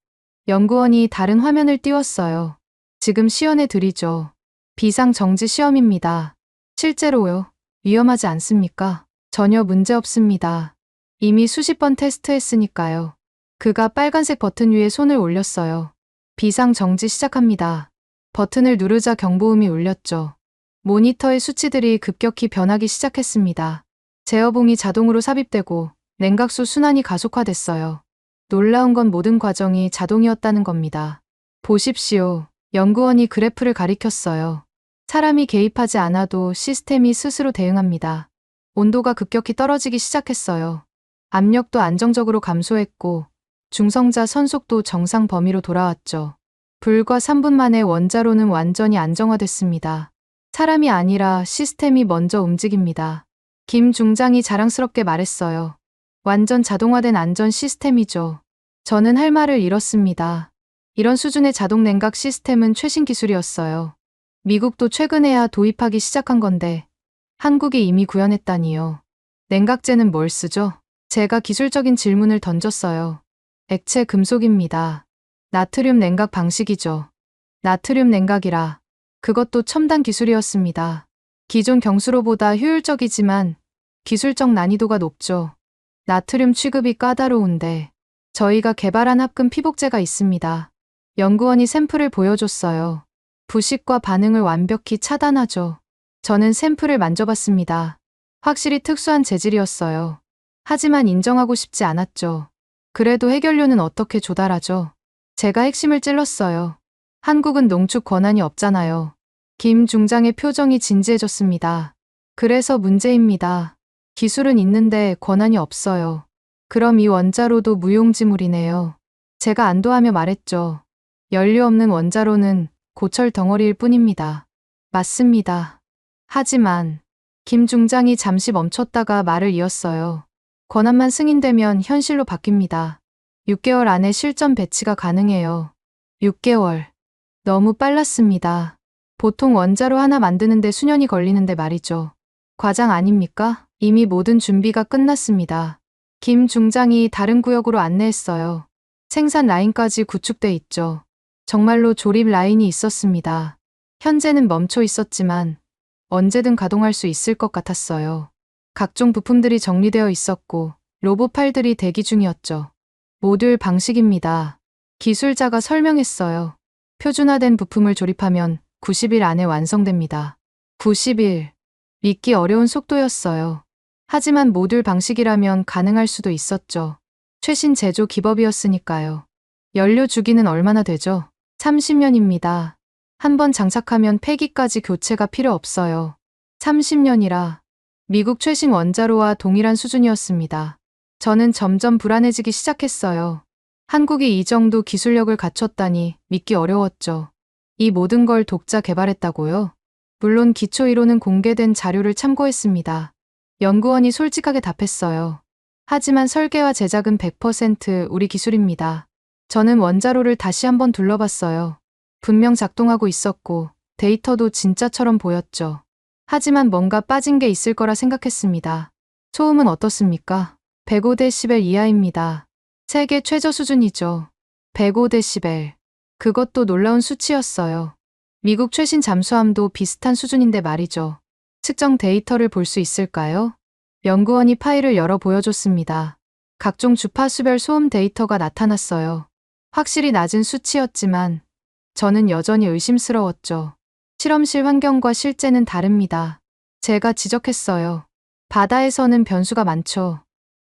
연구원이 다른 화면을 띄웠어요. 지금 시연해 드리죠. 비상 정지 시험입니다. 실제로요? 위험하지 않습니까? 전혀 문제 없습니다. 이미 수십 번 테스트했으니까요. 그가 빨간색 버튼 위에 손을 올렸어요. 비상 정지 시작합니다. 버튼을 누르자 경보음이 울렸죠. 모니터의 수치들이 급격히 변하기 시작했습니다. 제어봉이 자동으로 삽입되고 냉각수 순환이 가속화됐어요. 놀라운 건 모든 과정이 자동이었다는 겁니다. 보십시오. 연구원이 그래프를 가리켰어요. 사람이 개입하지 않아도 시스템이 스스로 대응합니다. 온도가 급격히 떨어지기 시작했어요. 압력도 안정적으로 감소했고 중성자 선속도 정상 범위로 돌아왔죠. 불과 3분 만에 원자로는 완전히 안정화됐습니다. 사람이 아니라 시스템이 먼저 움직입니다. 김 중장이 자랑스럽게 말했어요. 완전 자동화된 안전 시스템이죠. 저는 할 말을 잃었습니다. 이런 수준의 자동 냉각 시스템은 최신 기술이었어요. 미국도 최근에야 도입하기 시작한 건데 한국이 이미 구현했다니요. 냉각제는 뭘 쓰죠? 제가 기술적인 질문을 던졌어요. 액체 금속입니다. 나트륨 냉각 방식이죠. 나트륨 냉각이라. 그것도 첨단 기술이었습니다. 기존 경수로보다 효율적이지만 기술적 난이도가 높죠. 나트륨 취급이 까다로운데 저희가 개발한 합금 피복제가 있습니다. 연구원이 샘플을 보여줬어요. 부식과 반응을 완벽히 차단하죠. 저는 샘플을 만져봤습니다. 확실히 특수한 재질이었어요. 하지만 인정하고 싶지 않았죠. 그래도 해결료는 어떻게 조달하죠? 제가 핵심을 찔렀어요. 한국은 농축 권한이 없잖아요. 김 중장의 표정이 진지해졌습니다. 그래서 문제입니다. 기술은 있는데 권한이 없어요. 그럼 이 원자로도 무용지물이네요. 제가 안도하며 말했죠. 연료 없는 원자로는 고철 덩어리일 뿐입니다. 맞습니다. 하지만 김 중장이 잠시 멈췄다가 말을 이었어요. 권한만 승인되면 현실로 바뀝니다. 6개월 안에 실전 배치가 가능해요. 6개월. 너무 빨랐습니다. 보통 원자로 하나 만드는데 수년이 걸리는데 말이죠. 과장 아닙니까? 이미 모든 준비가 끝났습니다. 김 중장이 다른 구역으로 안내했어요. 생산 라인까지 구축돼 있죠. 정말로 조립 라인이 있었습니다. 현재는 멈춰 있었지만 언제든 가동할 수 있을 것 같았어요. 각종 부품들이 정리되어 있었고 로봇 팔들이 대기 중이었죠. 모듈 방식입니다. 기술자가 설명했어요. 표준화된 부품을 조립하면 90일 안에 완성됩니다. 90일. 믿기 어려운 속도였어요. 하지만 모듈 방식이라면 가능할 수도 있었죠. 최신 제조 기법이었으니까요. 연료 주기는 얼마나 되죠? 30년입니다. 한번 장착하면 폐기까지 교체가 필요 없어요. 30년이라 미국 최신 원자로와 동일한 수준이었습니다. 저는 점점 불안해지기 시작했어요. 한국이 이 정도 기술력을 갖췄다니 믿기 어려웠죠. 이 모든 걸 독자 개발했다고요? 물론 기초 이론은 공개된 자료를 참고했습니다. 연구원이 솔직하게 답했어요. 하지만 설계와 제작은 100% 우리 기술입니다. 저는 원자로를 다시 한번 둘러봤어요. 분명 작동하고 있었고 데이터도 진짜처럼 보였죠. 하지만 뭔가 빠진 게 있을 거라 생각했습니다. 소음은 어떻습니까? 105데시벨 이하입니다. 세계 최저 수준이죠. 105데시벨. 그것도 놀라운 수치였어요. 미국 최신 잠수함도 비슷한 수준인데 말이죠. 측정 데이터를 볼 수 있을까요? 연구원이 파일을 열어 보여줬습니다. 각종 주파수별 소음 데이터가 나타났어요. 확실히 낮은 수치였지만 저는 여전히 의심스러웠죠. 실험실 환경과 실제는 다릅니다. 제가 지적했어요. 바다에서는 변수가 많죠.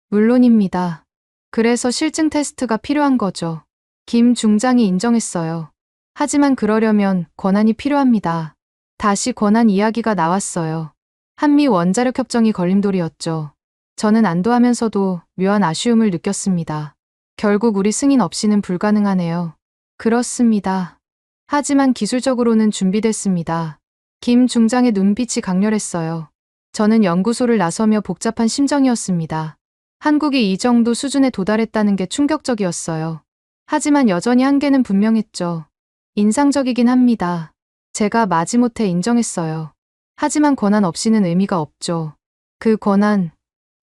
물론입니다. 그래서 실증 테스트가 필요한 거죠. 김 중장이 인정했어요. 하지만 그러려면 권한이 필요합니다. 다시 권한 이야기가 나왔어요. 한미 원자력 협정이 걸림돌이었죠. 저는 안도하면서도 묘한 아쉬움을 느꼈습니다. 결국 우리 승인 없이는 불가능하네요. 그렇습니다. 하지만 기술적으로는 준비됐습니다. 김 중장의 눈빛이 강렬했어요. 저는 연구소를 나서며 복잡한 심정이었습니다. 한국이 이 정도 수준에 도달했다는 게 충격적이었어요. 하지만 여전히 한계는 분명했죠. 인상적이긴 합니다. 제가 마지못해 인정했어요. 하지만 권한 없이는 의미가 없죠. 그 권한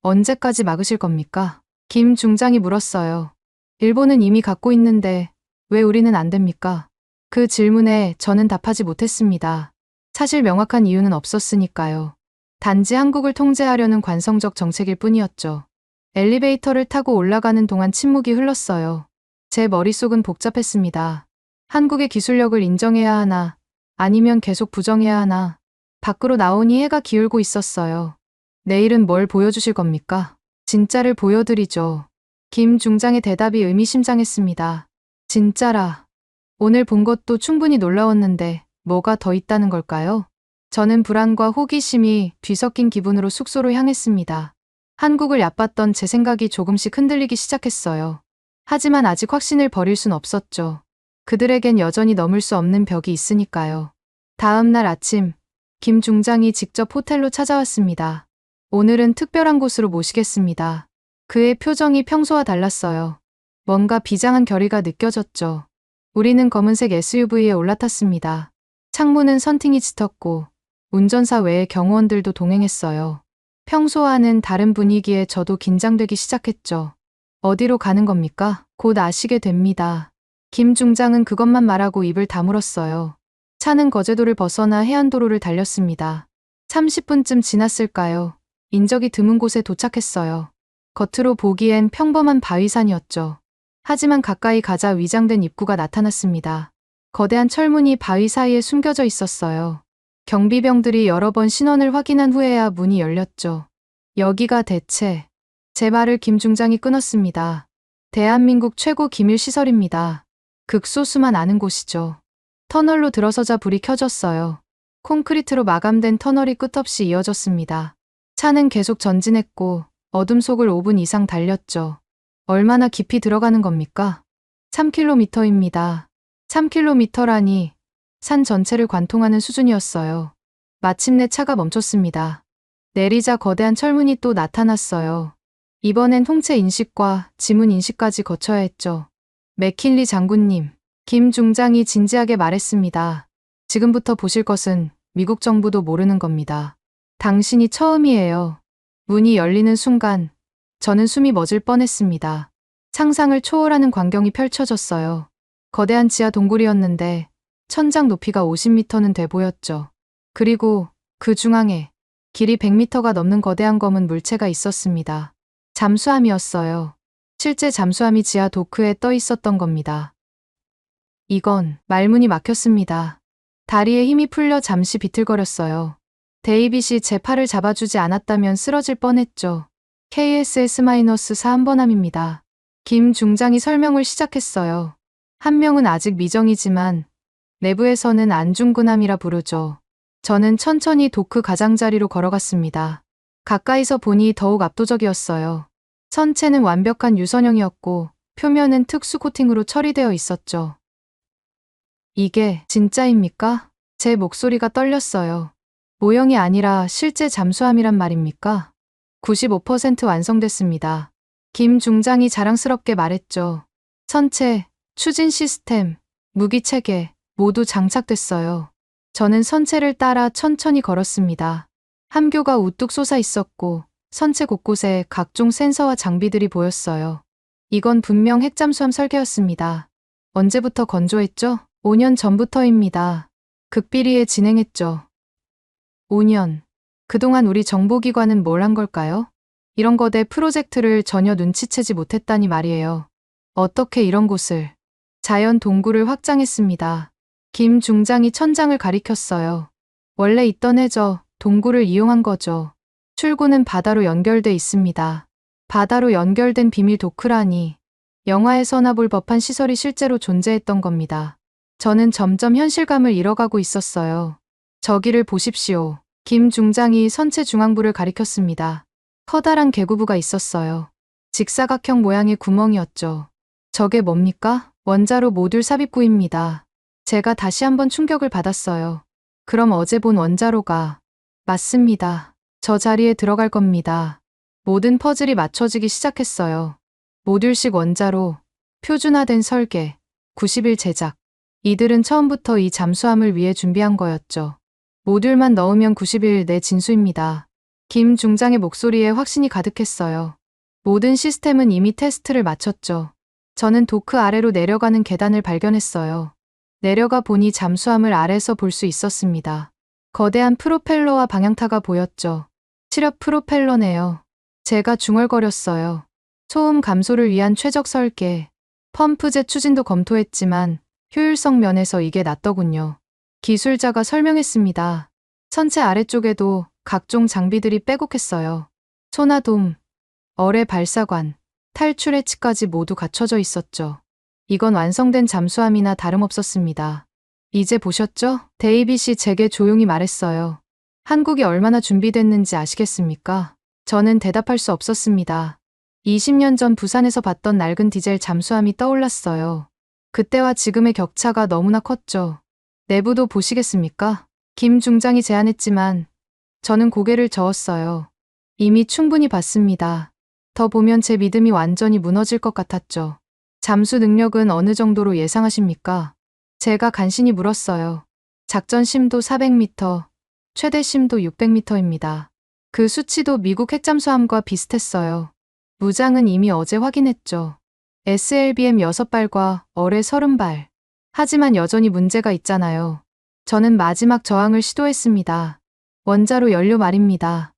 언제까지 막으실 겁니까? 김 중장이 물었어요. 일본은 이미 갖고 있는데 왜 우리는 안 됩니까? 그 질문에 저는 답하지 못했습니다. 사실 명확한 이유는 없었으니까요. 단지 한국을 통제하려는 관성적 정책일 뿐이었죠. 엘리베이터를 타고 올라가는 동안 침묵이 흘렀어요. 제 머릿속은 복잡했습니다. 한국의 기술력을 인정해야 하나, 아니면 계속 부정해야 하나. 밖으로 나오니 해가 기울고 있었어요. 내일은 뭘 보여주실 겁니까? 진짜를 보여드리죠. 김 중장의 대답이 의미심장했습니다. 진짜라. 오늘 본 것도 충분히 놀라웠는데 뭐가 더 있다는 걸까요? 저는 불안과 호기심이 뒤섞인 기분으로 숙소로 향했습니다. 한국을 얕봤던 제 생각이 조금씩 흔들리기 시작했어요. 하지만 아직 확신을 버릴 순 없었죠. 그들에겐 여전히 넘을 수 없는 벽이 있으니까요. 다음 날 아침, 김 중장이 직접 호텔로 찾아왔습니다. 오늘은 특별한 곳으로 모시겠습니다. 그의 표정이 평소와 달랐어요. 뭔가 비장한 결의가 느껴졌죠. 우리는 검은색 SUV에 올라탔습니다. 창문은 선팅이 짙었고 운전사 외에 경호원들도 동행했어요. 평소와는 다른 분위기에 저도 긴장되기 시작했죠. 어디로 가는 겁니까? 곧 아시게 됩니다. 김 중장은 그것만 말하고 입을 다물었어요. 차는 거제도를 벗어나 해안도로를 달렸습니다. 30분쯤 지났을까요? 인적이 드문 곳에 도착했어요. 겉으로 보기엔 평범한 바위산이었죠. 하지만 가까이 가자 위장된 입구가 나타났습니다. 거대한 철문이 바위 사이에 숨겨져 있었어요. 경비병들이 여러 번 신원을 확인한 후에야 문이 열렸죠. 여기가 대체... 제 말을 김 중장이 끊었습니다. 대한민국 최고 기밀 시설입니다. 극소수만 아는 곳이죠. 터널로 들어서자 불이 켜졌어요. 콘크리트로 마감된 터널이 끝없이 이어졌습니다. 차는 계속 전진했고 어둠 속을 5분 이상 달렸죠. 얼마나 깊이 들어가는 겁니까? 3km입니다. 3km라니 산 전체를 관통하는 수준이었어요. 마침내 차가 멈췄습니다. 내리자 거대한 철문이 또 나타났어요. 이번엔 홍채 인식과 지문 인식까지 거쳐야 했죠. 맥킨리 장군님, 김 중장이 진지하게 말했습니다. 지금부터 보실 것은 미국 정부도 모르는 겁니다. 당신이 처음이에요. 문이 열리는 순간 저는 숨이 멎을 뻔했습니다. 상상을 초월하는 광경이 펼쳐졌어요. 거대한 지하 동굴이었는데 천장 높이가 50m는 돼 보였죠. 그리고 그 중앙에 길이 100m가 넘는 거대한 검은 물체가 있었습니다. 잠수함이었어요. 실제 잠수함이 지하 도크에 떠 있었던 겁니다. 이건 말문이 막혔습니다. 다리에 힘이 풀려 잠시 비틀거렸어요. 데이빗이 제 팔을 잡아주지 않았다면 쓰러질 뻔했죠. KSS-4 한번함입니다. 김 중장이 설명을 시작했어요. 한 명은 아직 미정이지만 내부에서는 안중근함이라 부르죠. 저는 천천히 도크 가장자리로 걸어갔습니다. 가까이서 보니 더욱 압도적이었어요. 선체는 완벽한 유선형이었고 표면은 특수 코팅으로 처리되어 있었죠. 이게 진짜입니까? 제 목소리가 떨렸어요. 모형이 아니라 실제 잠수함이란 말입니까? 95% 완성됐습니다. 김 중장이 자랑스럽게 말했죠. 선체, 추진 시스템, 무기 체계 모두 장착됐어요. 저는 선체를 따라 천천히 걸었습니다. 함교가 우뚝 솟아 있었고 선체 곳곳에 각종 센서와 장비들이 보였어요. 이건 분명 핵잠수함 설계였습니다. 언제부터 건조했죠? 5년 전부터입니다. 극비리에 진행했죠. 5년. 그동안 우리 정보기관은 뭘 한 걸까요? 이런 거대 프로젝트를 전혀 눈치채지 못했다니 말이에요. 어떻게 이런 곳을. 자연 동굴을 확장했습니다. 김 중장이 천장을 가리켰어요. 원래 있던 해저 동굴을 이용한 거죠. 출구는 바다로 연결돼 있습니다. 바다로 연결된 비밀 도크라니. 영화에서나 볼 법한 시설이 실제로 존재했던 겁니다. 저는 점점 현실감을 잃어가고 있었어요. 저기를 보십시오. 김 중장이 선체 중앙부를 가리켰습니다. 커다란 개구부가 있었어요. 직사각형 모양의 구멍이었죠. 저게 뭡니까? 원자로 모듈 삽입구입니다. 제가 다시 한번 충격을 받았어요. 그럼 어제 본 원자로가... 맞습니다. 저 자리에 들어갈 겁니다. 모든 퍼즐이 맞춰지기 시작했어요. 모듈식 원자로, 표준화된 설계, 90일 제작. 이들은 처음부터 이 잠수함을 위해 준비한 거였죠. 모듈만 넣으면 90일 내 진수입니다. 김 중장의 목소리에 확신이 가득했어요. 모든 시스템은 이미 테스트를 마쳤죠. 저는 도크 아래로 내려가는 계단을 발견했어요. 내려가 보니 잠수함을 아래서 볼 수 있었습니다. 거대한 프로펠러와 방향타가 보였죠. 시력 프로펠러네요. 제가 중얼거렸어요. 소음 감소를 위한 최적 설계, 펌프제 추진도 검토했지만 효율성 면에서 이게 낫더군요. 기술자가 설명했습니다. 선체 아래쪽에도 각종 장비들이 빼곡했어요. 소나돔, 어뢰 발사관, 탈출 해치까지 모두 갖춰져 있었죠. 이건 완성된 잠수함이나 다름없었습니다. 이제 보셨죠? 데이빗이 제게 조용히 말했어요. 한국이 얼마나 준비됐는지 아시겠습니까? 저는 대답할 수 없었습니다. 20년 전 부산에서 봤던 낡은 디젤 잠수함이 떠올랐어요. 그때와 지금의 격차가 너무나 컸죠. 내부도 보시겠습니까? 김 중장이 제안했지만 저는 고개를 저었어요. 이미 충분히 봤습니다. 더 보면 제 믿음이 완전히 무너질 것 같았죠. 잠수 능력은 어느 정도로 예상하십니까? 제가 간신히 물었어요. 작전 심도 400m, 최대 심도 600m입니다. 그 수치도 미국 핵잠수함과 비슷했어요. 무장은 이미 어제 확인했죠. SLBM 6발과 어뢰 30발. 하지만 여전히 문제가 있잖아요. 저는 마지막 저항을 시도했습니다. 원자로 연료 말입니다.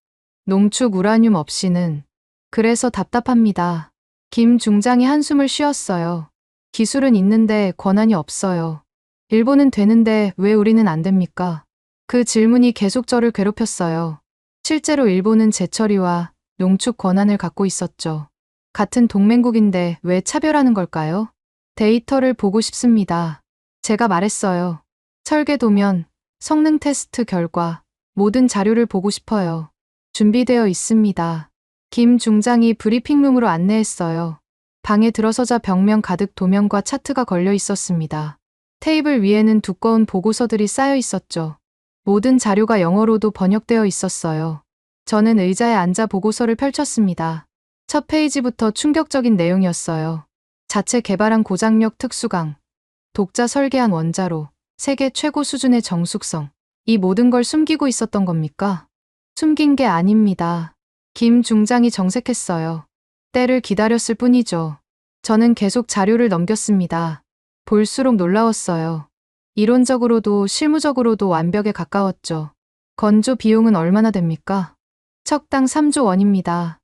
농축 우라늄 없이는. 그래서 답답합니다. 김 중장이 한숨을 쉬었어요. 기술은 있는데 권한이 없어요. 일본은 되는데 왜 우리는 안 됩니까? 그 질문이 계속 저를 괴롭혔어요. 실제로 일본은 재처리와 농축 권한을 갖고 있었죠. 같은 동맹국인데 왜 차별하는 걸까요? 데이터를 보고 싶습니다. 제가 말했어요. 설계 도면, 성능 테스트 결과, 모든 자료를 보고 싶어요. 준비되어 있습니다. 김 중장이 브리핑룸으로 안내했어요. 방에 들어서자 벽면 가득 도면과 차트가 걸려 있었습니다. 테이블 위에는 두꺼운 보고서들이 쌓여 있었죠. 모든 자료가 영어로도 번역되어 있었어요. 저는 의자에 앉아 보고서를 펼쳤습니다. 첫 페이지부터 충격적인 내용이었어요. 자체 개발한 고장력 특수강, 독자 설계한 원자로, 세계 최고 수준의 정숙성. 이 모든 걸 숨기고 있었던 겁니까? 숨긴 게 아닙니다. 김 중장이 정색했어요. 때를 기다렸을 뿐이죠. 저는 계속 자료를 넘겼습니다. 볼수록 놀라웠어요. 이론적으로도 실무적으로도 완벽에 가까웠죠. 건조 비용은 얼마나 됩니까? 척당 3조 원입니다.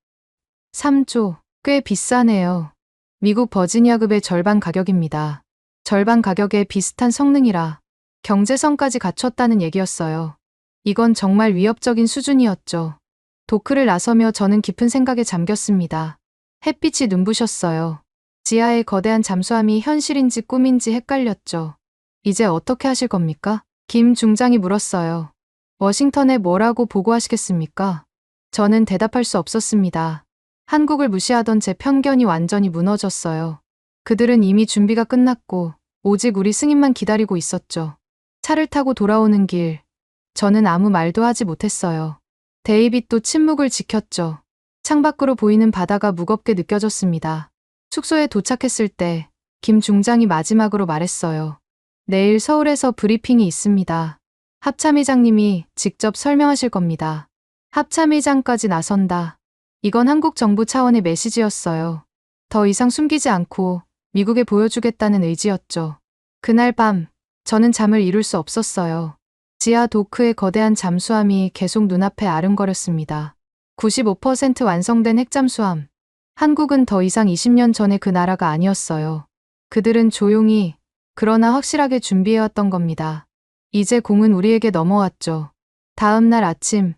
3조, 꽤 비싸네요. 미국 버지니아급의 절반 가격입니다. 절반 가격에 비슷한 성능이라 경제성까지 갖췄다는 얘기였어요. 이건 정말 위협적인 수준이었죠. 도크를 나서며 저는 깊은 생각에 잠겼습니다. 햇빛이 눈부셨어요. 지하의 거대한 잠수함이 현실인지 꿈인지 헷갈렸죠. 이제 어떻게 하실 겁니까? 김 중장이 물었어요. 워싱턴에 뭐라고 보고하시겠습니까? 저는 대답할 수 없었습니다. 한국을 무시하던 제 편견이 완전히 무너졌어요. 그들은 이미 준비가 끝났고 오직 우리 승인만 기다리고 있었죠. 차를 타고 돌아오는 길, 저는 아무 말도 하지 못했어요. 데이빗도 침묵을 지켰죠. 창밖으로 보이는 바다가 무겁게 느껴졌습니다. 숙소에 도착했을 때 김 중장이 마지막으로 말했어요. 내일 서울에서 브리핑이 있습니다. 합참의장님이 직접 설명하실 겁니다. 합참의장까지 나선다. 이건 한국 정부 차원의 메시지였어요. 더 이상 숨기지 않고 미국에 보여주겠다는 의지였죠. 그날 밤, 저는 잠을 이룰 수 없었어요. 지하 도크의 거대한 잠수함이 계속 눈앞에 아른거렸습니다. 95% 완성된 핵잠수함. 한국은 더 이상 20년 전의 그 나라가 아니었어요. 그들은 조용히, 그러나 확실하게 준비해왔던 겁니다. 이제 공은 우리에게 넘어왔죠. 다음 날 아침,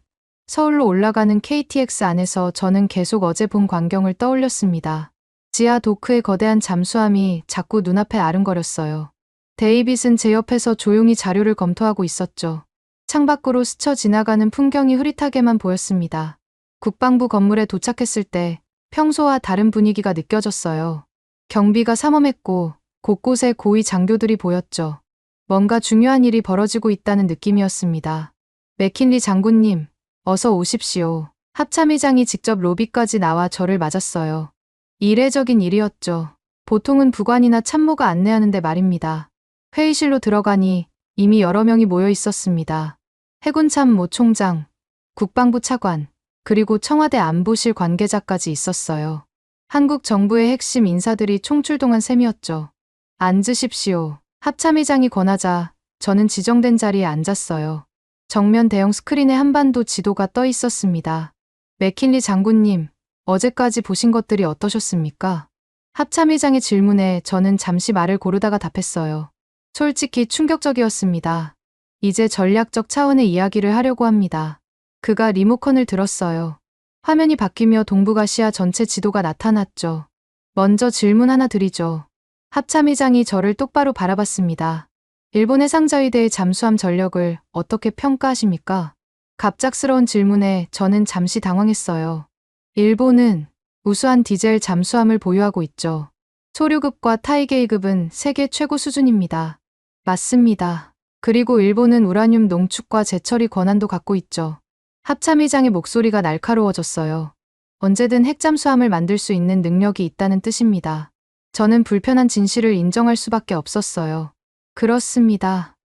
서울로 올라가는 KTX 안에서 저는 계속 어제 본 광경을 떠올렸습니다. 지하 도크의 거대한 잠수함이 자꾸 눈앞에 아른거렸어요. 데이빗은 제 옆에서 조용히 자료를 검토하고 있었죠. 창밖으로 스쳐 지나가는 풍경이 흐릿하게만 보였습니다. 국방부 건물에 도착했을 때 평소와 다른 분위기가 느껴졌어요. 경비가 삼엄했고 곳곳에 고위 장교들이 보였죠. 뭔가 중요한 일이 벌어지고 있다는 느낌이었습니다. 맥킨리 장군님, 어서 오십시오. 합참의장이 직접 로비까지 나와 저를 맞았어요. 이례적인 일이었죠. 보통은 부관이나 참모가 안내하는데 말입니다. 회의실로 들어가니 이미 여러 명이 모여 있었습니다. 해군 참모 총장, 국방부 차관, 그리고 청와대 안보실 관계자까지 있었어요. 한국 정부의 핵심 인사들이 총출동한 셈이었죠. 앉으십시오. 합참의장이 권하자 저는 지정된 자리에 앉았어요. 정면 대형 스크린에 한반도 지도가 떠 있었습니다. 맥킨리 장군님, 어제까지 보신 것들이 어떠셨습니까? 합참의장의 질문에 저는 잠시 말을 고르다가 답했어요. 솔직히 충격적이었습니다. 이제 전략적 차원의 이야기를 하려고 합니다. 그가 리모컨을 들었어요. 화면이 바뀌며 동북아시아 전체 지도가 나타났죠. 먼저 질문 하나 드리죠. 합참의장이 저를 똑바로 바라봤습니다. 일본의 상자위대의 잠수함 전력을 어떻게 평가하십니까? 갑작스러운 질문에 저는 잠시 당황했어요. 일본은 우수한 디젤 잠수함을 보유하고 있죠. 소류급과 타이게이급은 세계 최고 수준입니다. 맞습니다. 그리고 일본은 우라늄 농축과 재처리 권한도 갖고 있죠. 합참의장의 목소리가 날카로워졌어요. 언제든 핵잠수함을 만들 수 있는 능력이 있다는 뜻입니다. 저는 불편한 진실을 인정할 수밖에 없었어요. 그렇습니다.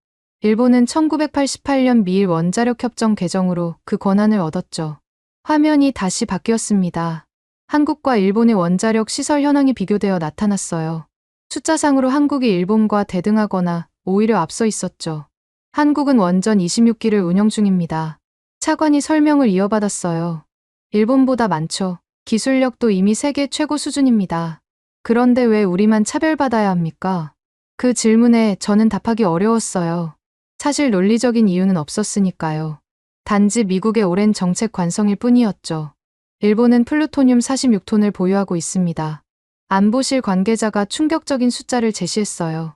일본은 1988년 미일 원자력 협정 개정으로 그 권한을 얻었죠. 화면이 다시 바뀌었습니다. 한국과 일본의 원자력 시설 현황이 비교되어 나타났어요. 숫자상으로 한국이 일본과 대등하거나 오히려 앞서 있었죠. 한국은 원전 26기를 운영 중입니다. 차관이 설명을 이어받았어요. 일본보다 많죠. 기술력도 이미 세계 최고 수준입니다. 그런데 왜 우리만 차별받아야 합니까? 그 질문에 저는 답하기 어려웠어요. 사실 논리적인 이유는 없었으니까요. 단지 미국의 오랜 정책 관성일 뿐이었죠. 일본은 플루토늄 46톤을 보유하고 있습니다. 안보실 관계자가 충격적인 숫자를 제시했어요.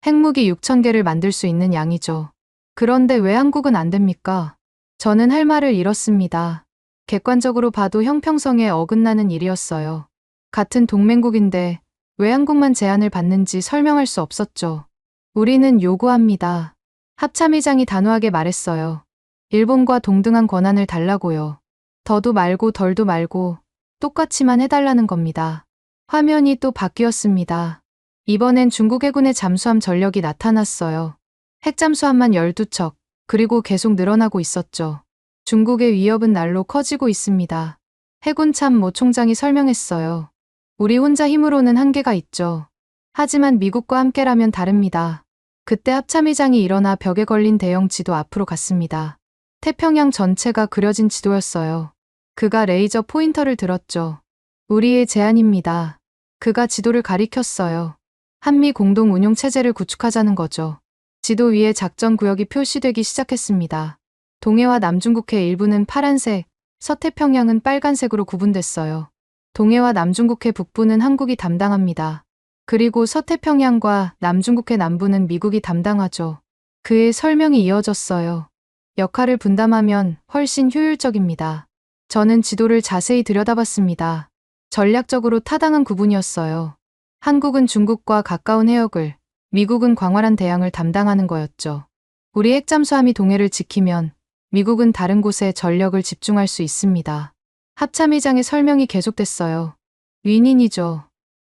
핵무기 6,000개를 만들 수 있는 양이죠. 그런데 왜 한국은 안 됩니까? 저는 할 말을 잃었습니다. 객관적으로 봐도 형평성에 어긋나는 일이었어요. 같은 동맹국인데 왜 한국만 제한을 받는지 설명할 수 없었죠. 우리는 요구합니다. 합참의장이 단호하게 말했어요. 일본과 동등한 권한을 달라고요. 더도 말고 덜도 말고 똑같이만 해달라는 겁니다. 화면이 또 바뀌었습니다. 이번엔 중국 해군의 잠수함 전력이 나타났어요. 핵잠수함만 12척, 그리고 계속 늘어나고 있었죠. 중국의 위협은 날로 커지고 있습니다. 해군 참모 총장이 설명했어요. 우리 혼자 힘으로는 한계가 있죠. 하지만 미국과 함께라면 다릅니다. 그때 합참의장이 일어나 벽에 걸린 대형 지도 앞으로 갔습니다. 태평양 전체가 그려진 지도였어요. 그가 레이저 포인터를 들었죠. 우리의 제안입니다. 그가 지도를 가리켰어요. 한미 공동 운용 체제를 구축하자는 거죠. 지도 위에 작전 구역이 표시되기 시작했습니다. 동해와 남중국해 일부는 파란색, 서태평양은 빨간색으로 구분됐어요. 동해와 남중국해 북부는 한국이 담당합니다. 그리고 서태평양과 남중국해 남부는 미국이 담당하죠. 그의 설명이 이어졌어요. 역할을 분담하면 훨씬 효율적입니다. 저는 지도를 자세히 들여다봤습니다. 전략적으로 타당한 구분이었어요. 한국은 중국과 가까운 해역을, 미국은 광활한 대양을 담당하는 거였죠. 우리 핵잠수함이 동해를 지키면 미국은 다른 곳에 전력을 집중할 수 있습니다. 합참의장의 설명이 계속됐어요. 윈윈이죠.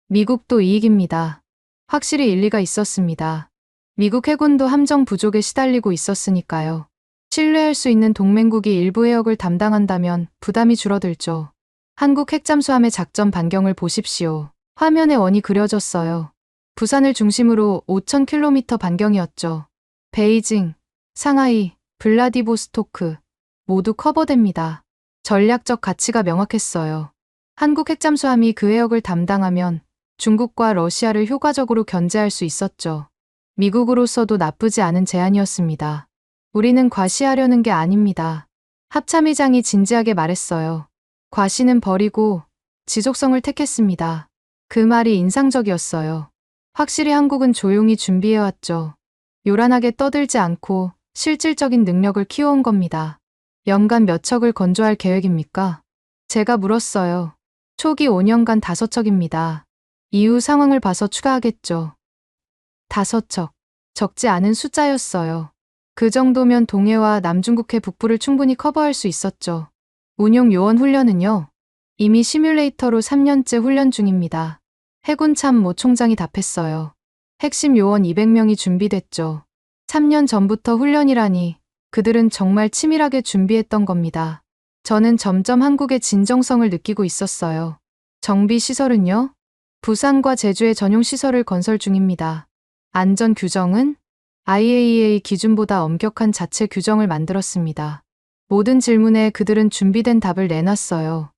미국도 이익입니다. 확실히 일리가 있었습니다. 미국 해군도 함정 부족에 시달리고 있었으니까요. 신뢰할 수 있는 동맹국이 일부 해역을 담당한다면 부담이 줄어들죠. 한국 핵잠수함의 작전 반경을 보십시오. 화면에 원이 그려졌어요. 부산을 중심으로 5,000km 반경이었죠. 베이징, 상하이, 블라디보스토크 모두 커버됩니다. 전략적 가치가 명확했어요. 한국 핵잠수함이 그 해역을 담당하면 중국과 러시아를 효과적으로 견제할 수 있었죠. 미국으로서도 나쁘지 않은 제안이었습니다. 우리는 과시하려는 게 아닙니다. 합참의장이 진지하게 말했어요. 과시는 버리고 지속성을 택했습니다. 그 말이 인상적이었어요. 확실히 한국은 조용히 준비해왔죠. 요란하게 떠들지 않고 실질적인 능력을 키워온 겁니다. 연간 몇 척을 건조할 계획입니까? 제가 물었어요. 초기 5년간 5척입니다. 이후 상황을 봐서 추가하겠죠. 5척. 적지 않은 숫자였어요. 그 정도면 동해와 남중국해 북부를 충분히 커버할 수 있었죠. 운용 요원 훈련은요? 이미 시뮬레이터로 3년째 훈련 중입니다. 해군 참모 총장이 답했어요. 핵심 요원 200명이 준비됐죠. 3년 전부터 훈련이라니 그들은 정말 치밀하게 준비했던 겁니다. 저는 점점 한국의 진정성을 느끼고 있었어요. 정비 시설은요? 부산과 제주에 전용 시설을 건설 중입니다. 안전 규정은 IAEA 기준보다 엄격한 자체 규정을 만들었습니다. 모든 질문에 그들은 준비된 답을 내놨어요.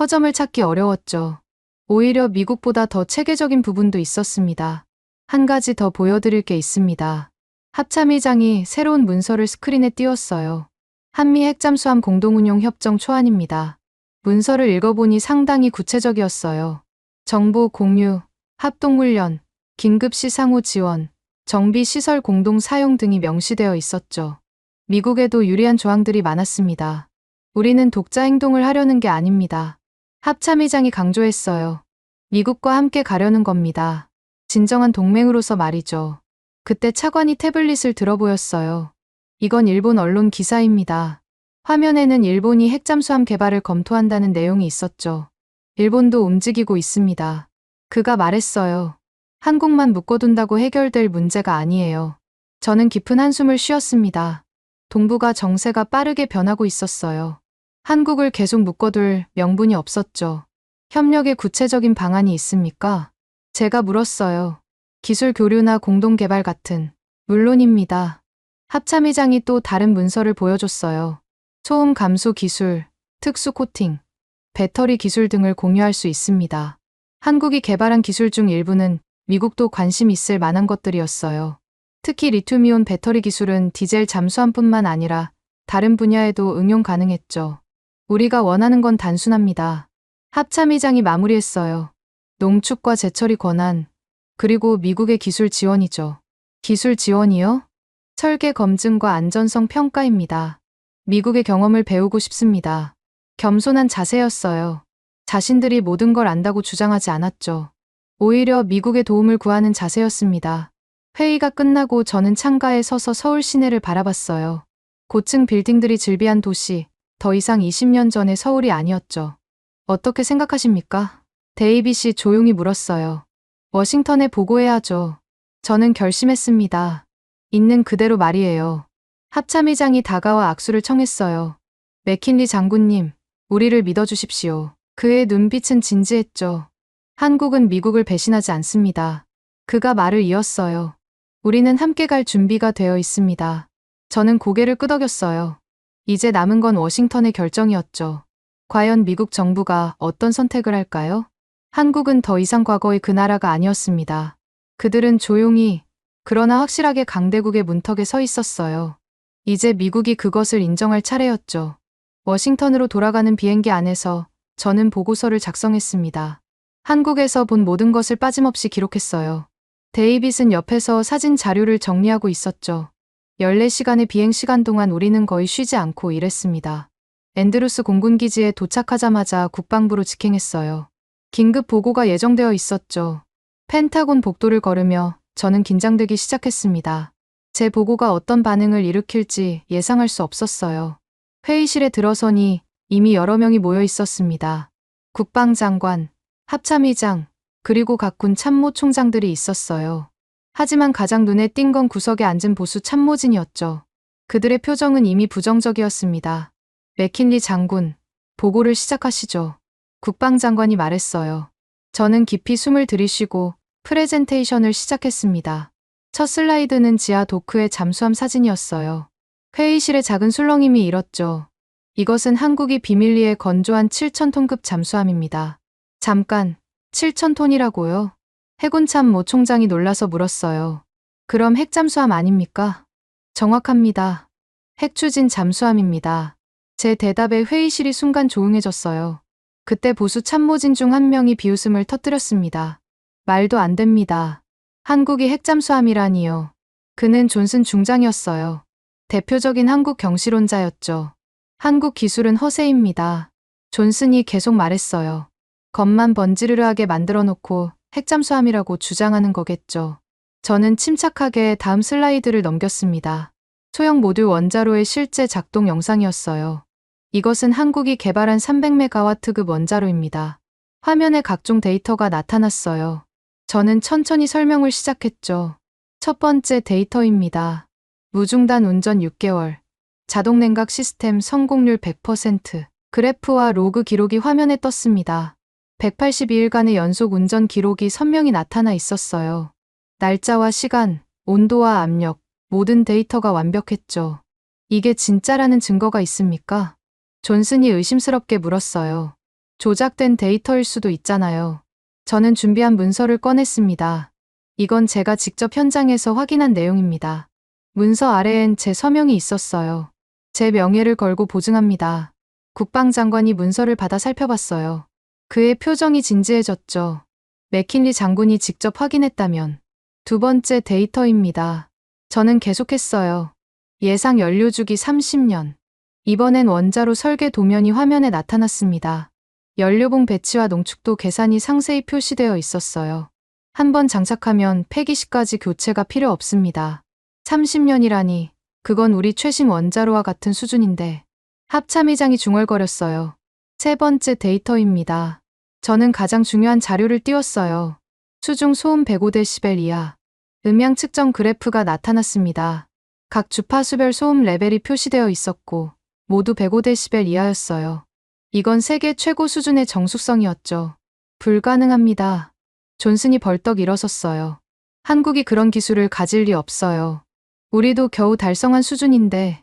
허점을 찾기 어려웠죠. 오히려 미국보다 더 체계적인 부분도 있었습니다. 한 가지 더 보여드릴 게 있습니다. 합참의장이 새로운 문서를 스크린에 띄웠어요. 한미 핵잠수함 공동운용 협정 초안입니다. 문서를 읽어보니 상당히 구체적이었어요. 정보 공유, 합동훈련, 긴급시 상호 지원, 정비시설 공동 사용 등이 명시되어 있었죠. 미국에도 유리한 조항들이 많았습니다. 우리는 독자 행동을 하려는 게 아닙니다. 합참의장이 강조했어요. 미국과 함께 가려는 겁니다. 진정한 동맹으로서 말이죠. 그때 차관이 태블릿을 들어 보였어요. 이건 일본 언론 기사입니다. 화면에는 일본이 핵잠수함 개발을 검토한다는 내용이 있었죠. 일본도 움직이고 있습니다. 그가 말했어요. 한국만 묶어둔다고 해결될 문제가 아니에요. 저는 깊은 한숨을 쉬었습니다. 동북아 정세가 빠르게 변하고 있었어요. 한국을 계속 묶어둘 명분이 없었죠. 협력의 구체적인 방안이 있습니까? 제가 물었어요. 기술 교류나 공동 개발 같은. 물론입니다. 합참의장이 또 다른 문서를 보여줬어요. 소음 감소 기술, 특수 코팅, 배터리 기술 등을 공유할 수 있습니다. 한국이 개발한 기술 중 일부는 미국도 관심 있을 만한 것들이었어요. 특히 리튬이온 배터리 기술은 디젤 잠수함뿐만 아니라 다른 분야에도 응용 가능했죠. 우리가 원하는 건 단순합니다. 합참의장이 마무리했어요. 농축과 재처리 권한, 그리고 미국의 기술 지원이죠. 기술 지원이요? 설계 검증과 안전성 평가입니다. 미국의 경험을 배우고 싶습니다. 겸손한 자세였어요. 자신들이 모든 걸 안다고 주장하지 않았죠. 오히려 미국의 도움을 구하는 자세였습니다. 회의가 끝나고 저는 창가에 서서 서울 시내를 바라봤어요. 고층 빌딩들이 즐비한 도시, 더 이상 20년 전의 서울이 아니었죠. 어떻게 생각하십니까? 데이빗이 조용히 물었어요. 워싱턴에 보고해야죠. 저는 결심했습니다. 있는 그대로 말이에요. 합참의장이 다가와 악수를 청했어요. 맥킨리 장군님, 우리를 믿어주십시오. 그의 눈빛은 진지했죠. 한국은 미국을 배신하지 않습니다. 그가 말을 이었어요. 우리는 함께 갈 준비가 되어 있습니다. 저는 고개를 끄덕였어요. 이제 남은 건 워싱턴의 결정이었죠. 과연 미국 정부가 어떤 선택을 할까요? 한국은 더 이상 과거의 그 나라가 아니었습니다. 그들은 조용히, 그러나 확실하게 강대국의 문턱에 서 있었어요. 이제 미국이 그것을 인정할 차례였죠. 워싱턴으로 돌아가는 비행기 안에서 저는 보고서를 작성했습니다. 한국에서 본 모든 것을 빠짐없이 기록했어요. 데이빗은 옆에서 사진 자료를 정리하고 있었죠. 14시간의 비행 시간 동안 우리는 거의 쉬지 않고 일했습니다. 앤드루스 공군기지에 도착하자마자 국방부로 직행했어요. 긴급 보고가 예정되어 있었죠. 펜타곤 복도를 걸으며 저는 긴장되기 시작했습니다. 제 보고가 어떤 반응을 일으킬지 예상할 수 없었어요. 회의실에 들어서니 이미 여러 명이 모여 있었습니다. 국방장관, 합참의장, 그리고 각 군 참모총장들이 있었어요. 하지만 가장 눈에 띈 건 구석에 앉은 보수 참모진이었죠. 그들의 표정은 이미 부정적이었습니다. 맥킨리 장군, 보고를 시작하시죠. 국방장관이 말했어요. 저는 깊이 숨을 들이쉬고 프레젠테이션을 시작했습니다. 첫 슬라이드는 지하 도크의 잠수함 사진이었어요. 회의실의 작은 술렁임이 일었죠. 이것은 한국이 비밀리에 건조한 7,000톤급 잠수함입니다. 잠깐, 7,000톤이라고요? 해군 참모 총장이 놀라서 물었어요. 그럼 핵잠수함 아닙니까? 정확합니다. 핵추진 잠수함입니다. 제 대답에 회의실이 순간 조용해졌어요. 그때 보수 참모진 중 한 명이 비웃음을 터뜨렸습니다. 말도 안 됩니다. 한국이 핵잠수함이라니요. 그는 존슨 중장이었어요. 대표적인 한국 경실론자였죠. 한국 기술은 허세입니다. 존슨이 계속 말했어요. 겉만 번지르르하게 만들어 놓고 핵잠수함이라고 주장하는 거겠죠. 저는 침착하게 다음 슬라이드를 넘겼습니다. 소형 모듈 원자로의 실제 작동 영상이었어요. 이것은 한국이 개발한 300메가와트급 원자로입니다. 화면에 각종 데이터가 나타났어요. 저는 천천히 설명을 시작했죠. 첫 번째 데이터입니다. 무중단 운전 6개월. 자동 냉각 시스템 성공률 100%. 그래프와 로그 기록이 화면에 떴습니다. 182일간의 연속 운전 기록이 선명히 나타나 있었어요. 날짜와 시간, 온도와 압력, 모든 데이터가 완벽했죠. 이게 진짜라는 증거가 있습니까? 존슨이 의심스럽게 물었어요. 조작된 데이터일 수도 있잖아요. 저는 준비한 문서를 꺼냈습니다. 이건 제가 직접 현장에서 확인한 내용입니다. 문서 아래엔 제 서명이 있었어요. 제 명예를 걸고 보증합니다. 국방장관이 문서를 받아 살펴봤어요. 그의 표정이 진지해졌죠. 맥킨리 장군이 직접 확인했다면. 두 번째 데이터입니다. 저는 계속했어요. 예상 연료주기 30년. 이번엔 원자로 설계 도면이 화면에 나타났습니다. 연료봉 배치와 농축도 계산이 상세히 표시되어 있었어요. 한 번 장착하면 폐기 시까지 교체가 필요 없습니다. 30년이라니, 그건 우리 최신 원자로와 같은 수준인데. 합참의장이 중얼거렸어요. 세 번째 데이터입니다. 저는 가장 중요한 자료를 띄웠어요. 수중 소음 105데시벨 이하. 음향 측정 그래프가 나타났습니다. 각 주파수별 소음 레벨이 표시되어 있었고, 모두 105데시벨 이하였어요. 이건 세계 최고 수준의 정숙성이었죠. 불가능합니다. 존슨이 벌떡 일어섰어요. 한국이 그런 기술을 가질 리 없어요. 우리도 겨우 달성한 수준인데.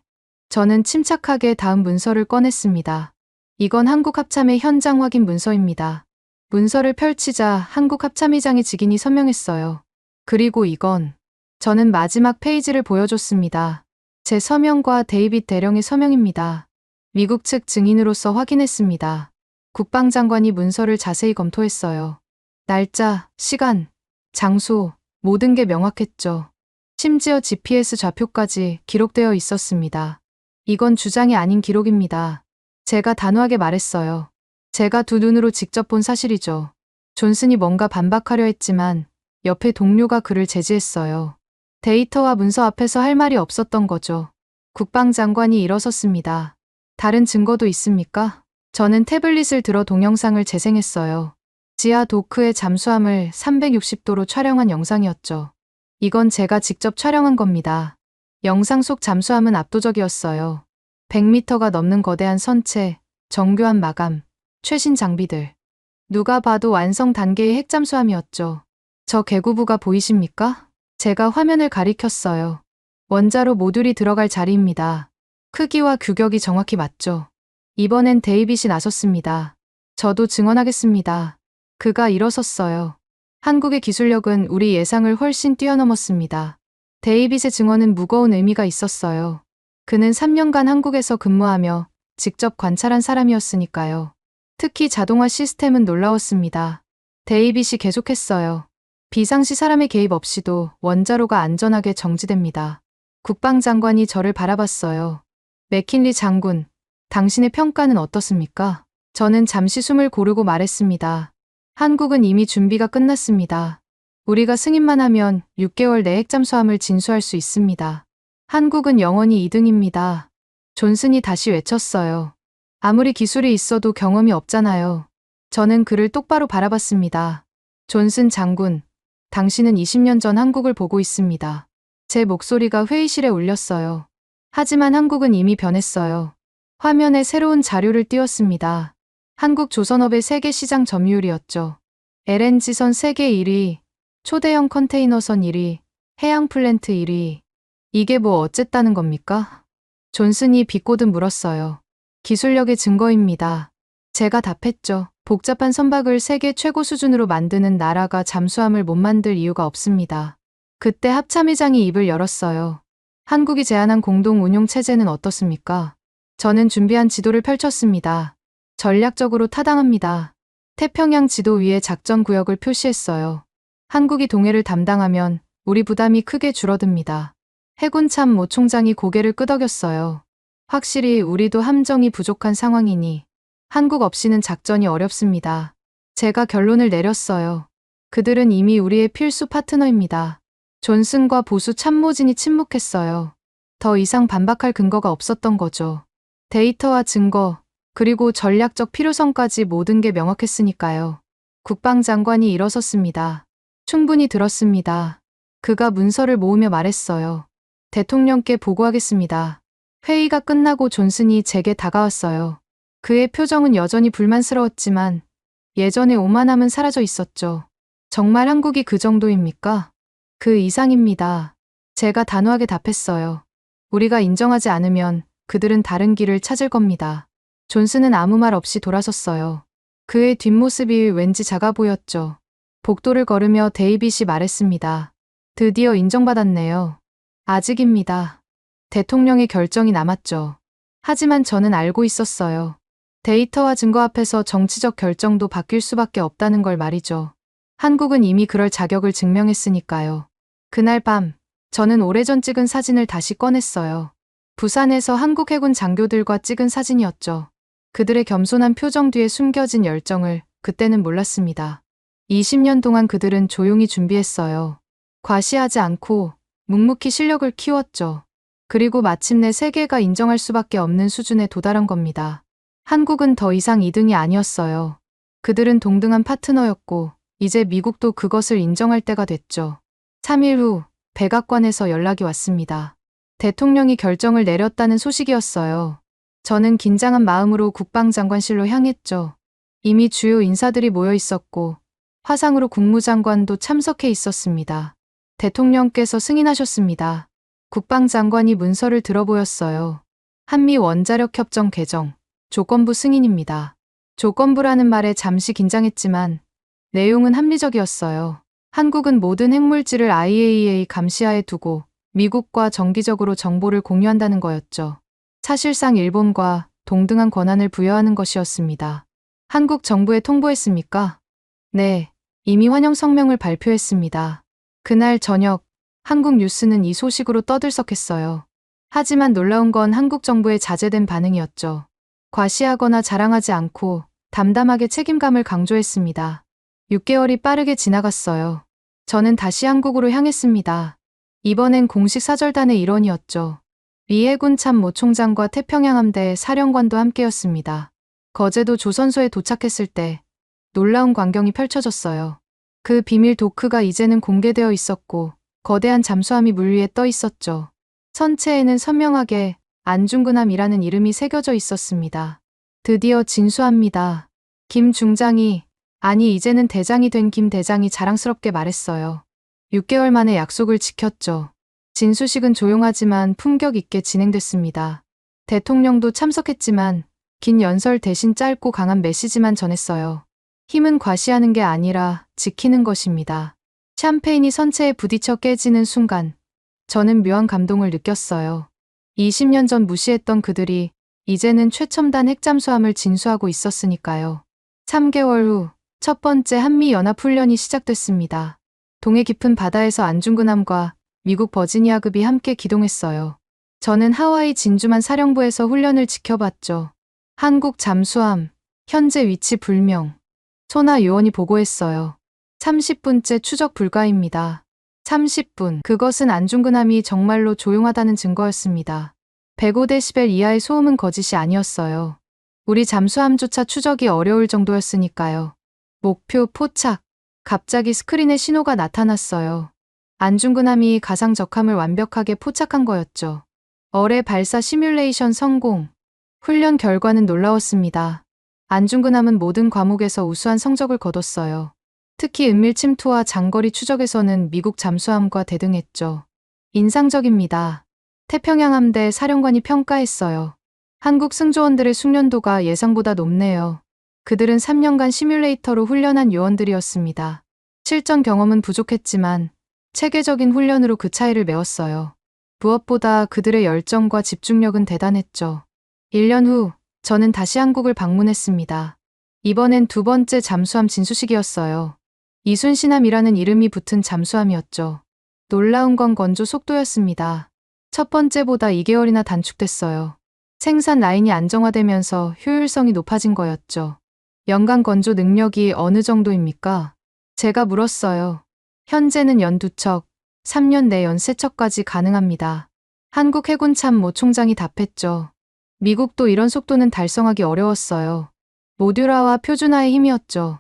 저는 침착하게 다음 문서를 꺼냈습니다. 이건 한국 합참의 현장 확인 문서입니다. 문서를 펼치자 한국 합참의장의 직인이 서명했어요. 그리고 이건, 저는 마지막 페이지를 보여줬습니다. 제 서명과 데이빗 대령의 서명입니다. 미국 측 증인으로서 확인했습니다. 국방장관이 문서를 자세히 검토했어요. 날짜, 시간, 장소, 모든 게 명확했죠. 심지어 GPS 좌표까지 기록되어 있었습니다. 이건 주장이 아닌 기록입니다. 제가 단호하게 말했어요. 제가 두 눈으로 직접 본 사실이죠. 존슨이 뭔가 반박하려 했지만 옆에 동료가 그를 제지했어요. 데이터와 문서 앞에서 할 말이 없었던 거죠. 국방장관이 일어섰습니다. 다른 증거도 있습니까? 저는 태블릿을 들어 동영상을 재생했어요. 지하 도크의 잠수함을 360도로 촬영한 영상이었죠. 이건 제가 직접 촬영한 겁니다. 영상 속 잠수함은 압도적이었어요. 100m가 넘는 거대한 선체, 정교한 마감, 최신 장비들. 누가 봐도 완성 단계의 핵잠수함이었죠. 저 개구부가 보이십니까? 제가 화면을 가리켰어요. 원자로 모듈이 들어갈 자리입니다. 크기와 규격이 정확히 맞죠. 이번엔 데이빗이 나섰습니다. 저도 증언하겠습니다. 그가 일어섰어요. 한국의 기술력은 우리 예상을 훨씬 뛰어넘었습니다. 데이빗의 증언은 무거운 의미가 있었어요. 그는 3년간 한국에서 근무하며 직접 관찰한 사람이었으니까요. 특히 자동화 시스템은 놀라웠습니다. 데이빗이 계속했어요. 비상시 사람의 개입 없이도 원자로가 안전하게 정지됩니다. 국방장관이 저를 바라봤어요. 맥킨리 장군, 당신의 평가는 어떻습니까? 저는 잠시 숨을 고르고 말했습니다. 한국은 이미 준비가 끝났습니다. 우리가 승인만 하면 6개월 내 핵잠수함을 진수할 수 있습니다. 한국은 영원히 2등입니다. 존슨이 다시 외쳤어요. 아무리 기술이 있어도 경험이 없잖아요. 저는 그를 똑바로 바라봤습니다. 존슨 장군, 당신은 20년 전 한국을 보고 있습니다. 제 목소리가 회의실에 울렸어요. 하지만 한국은 이미 변했어요. 화면에 새로운 자료를 띄웠습니다. 한국 조선업의 세계 시장 점유율이었죠. LNG선 세계 1위, 초대형 컨테이너선 1위, 해양 플랜트 1위. 이게 뭐 어쨌다는 겁니까? 존슨이 비꼬듯 물었어요. 기술력의 증거입니다. 제가 답했죠. 복잡한 선박을 세계 최고 수준으로 만드는 나라가 잠수함을 못 만들 이유가 없습니다. 그때 합참의장이 입을 열었어요. 한국이 제안한 공동 운용 체제는 어떻습니까? 저는 준비한 지도를 펼쳤습니다. 전략적으로 타당합니다. 태평양 지도 위에 작전 구역을 표시했어요. 한국이 동해를 담당하면 우리 부담이 크게 줄어듭니다. 해군 참모 총장이 고개를 끄덕였어요. 확실히 우리도 함정이 부족한 상황이니 한국 없이는 작전이 어렵습니다. 제가 결론을 내렸어요. 그들은 이미 우리의 필수 파트너입니다. 존슨과 보수 참모진이 침묵했어요. 더 이상 반박할 근거가 없었던 거죠. 데이터와 증거, 그리고 전략적 필요성까지 모든 게 명확했으니까요. 국방장관이 일어섰습니다. 충분히 들었습니다. 그가 문서를 모으며 말했어요. 대통령께 보고하겠습니다. 회의가 끝나고 존슨이 제게 다가왔어요. 그의 표정은 여전히 불만스러웠지만 예전의 오만함은 사라져 있었죠. 정말 한국이 그 정도입니까? 그 이상입니다. 제가 단호하게 답했어요. 우리가 인정하지 않으면 그들은 다른 길을 찾을 겁니다. 존슨은 아무 말 없이 돌아섰어요. 그의 뒷모습이 왠지 작아 보였죠. 복도를 걸으며 데이빗이 말했습니다. 드디어 인정받았네요. 아직입니다. 대통령의 결정이 남았죠. 하지만 저는 알고 있었어요. 데이터와 증거 앞에서 정치적 결정도 바뀔 수밖에 없다는 걸 말이죠. 한국은 이미 그럴 자격을 증명했으니까요. 그날 밤, 저는 오래전 찍은 사진을 다시 꺼냈어요. 부산에서 한국 해군 장교들과 찍은 사진이었죠. 그들의 겸손한 표정 뒤에 숨겨진 열정을 그때는 몰랐습니다. 20년 동안 그들은 조용히 준비했어요. 과시하지 않고 묵묵히 실력을 키웠죠. 그리고 마침내 세계가 인정할 수밖에 없는 수준에 도달한 겁니다. 한국은 더 이상 2등이 아니었어요. 그들은 동등한 파트너였고 이제 미국도 그것을 인정할 때가 됐죠. 3일 후 백악관에서 연락이 왔습니다. 대통령이 결정을 내렸다는 소식이었어요. 저는 긴장한 마음으로 국방장관실로 향했죠. 이미 주요 인사들이 모여 있었고 화상으로 국무장관도 참석해 있었습니다. 대통령께서 승인하셨습니다. 국방장관이 문서를 들어보였어요. 한미 원자력 협정 개정, 조건부 승인입니다. 조건부라는 말에 잠시 긴장했지만 내용은 합리적이었어요. 한국은 모든 핵물질을 IAEA 감시하에 두고 미국과 정기적으로 정보를 공유한다는 거였죠. 사실상 일본과 동등한 권한을 부여하는 것이었습니다. 한국 정부에 통보했습니까? 네, 이미 환영 성명을 발표했습니다. 그날 저녁 한국 뉴스는 이 소식으로 떠들썩했어요. 하지만 놀라운 건 한국 정부의 자제된 반응이었죠. 과시하거나 자랑하지 않고 담담하게 책임감을 강조했습니다. 6개월이 빠르게 지나갔어요. 저는 다시 한국으로 향했습니다. 이번엔 공식 사절단의 일원이었죠. 미 해군 참모 총장과 태평양 함대 사령관도 함께였습니다. 거제도 조선소에 도착했을 때 놀라운 광경이 펼쳐졌어요. 그 비밀 도크가 이제는 공개되어 있었고 거대한 잠수함이 물 위에 떠 있었죠. 선체에는 선명하게 안중근함이라는 이름이 새겨져 있었습니다. 드디어 진수합니다. 김 중장이, 아니 이제는 대장이 된 김 대장이 자랑스럽게 말했어요. 6개월 만에 약속을 지켰죠. 진수식은 조용하지만 품격 있게 진행됐습니다. 대통령도 참석했지만 긴 연설 대신 짧고 강한 메시지만 전했어요. 힘은 과시하는 게 아니라 지키는 것입니다. 샴페인이 선체에 부딪혀 깨지는 순간 저는 묘한 감동을 느꼈어요. 20년 전 무시했던 그들이 이제는 최첨단 핵잠수함을 진수하고 있었으니까요. 3개월 후 첫 번째 한미연합훈련이 시작됐습니다. 동해 깊은 바다에서 안중근함과 미국 버지니아급이 함께 기동했어요. 저는 하와이 진주만 사령부에서 훈련을 지켜봤죠. 한국 잠수함, 현재 위치 불명. 소나 요원이 보고했어요. 30분째 추적 불가입니다. 30분. 그것은 안중근함이 정말로 조용하다는 증거였습니다. 105데시벨 이하의 소음은 거짓이 아니었어요. 우리 잠수함조차 추적이 어려울 정도였으니까요. 목표 포착. 갑자기 스크린에 신호가 나타났어요. 안중근함이 가상 적함을 완벽하게 포착한 거였죠. 어뢰 발사 시뮬레이션 성공. 훈련 결과는 놀라웠습니다. 안중근함은 모든 과목에서 우수한 성적을 거뒀어요. 특히 은밀 침투와 장거리 추적에서는 미국 잠수함과 대등했죠. 인상적입니다. 태평양 함대 사령관이 평가했어요. 한국 승조원들의 숙련도가 예상보다 높네요. 그들은 3년간 시뮬레이터로 훈련한 요원들이었습니다. 실전 경험은 부족했지만 체계적인 훈련으로 그 차이를 메웠어요. 무엇보다 그들의 열정과 집중력은 대단했죠. 1년 후 저는 다시 한국을 방문했습니다. 이번엔 두 번째 잠수함 진수식이었어요. 이순신함이라는 이름이 붙은 잠수함이었죠. 놀라운 건 건조 속도였습니다. 첫 번째보다 2개월이나 단축됐어요. 생산 라인이 안정화되면서 효율성이 높아진 거였죠. 연간 건조 능력이 어느 정도입니까? 제가 물었어요. 현재는 연 2척, 3년 내 연 3척까지 가능합니다. 한국 해군 참모 총장이 답했죠. 미국도 이런 속도는 달성하기 어려웠어요. 모듈화와 표준화의 힘이었죠.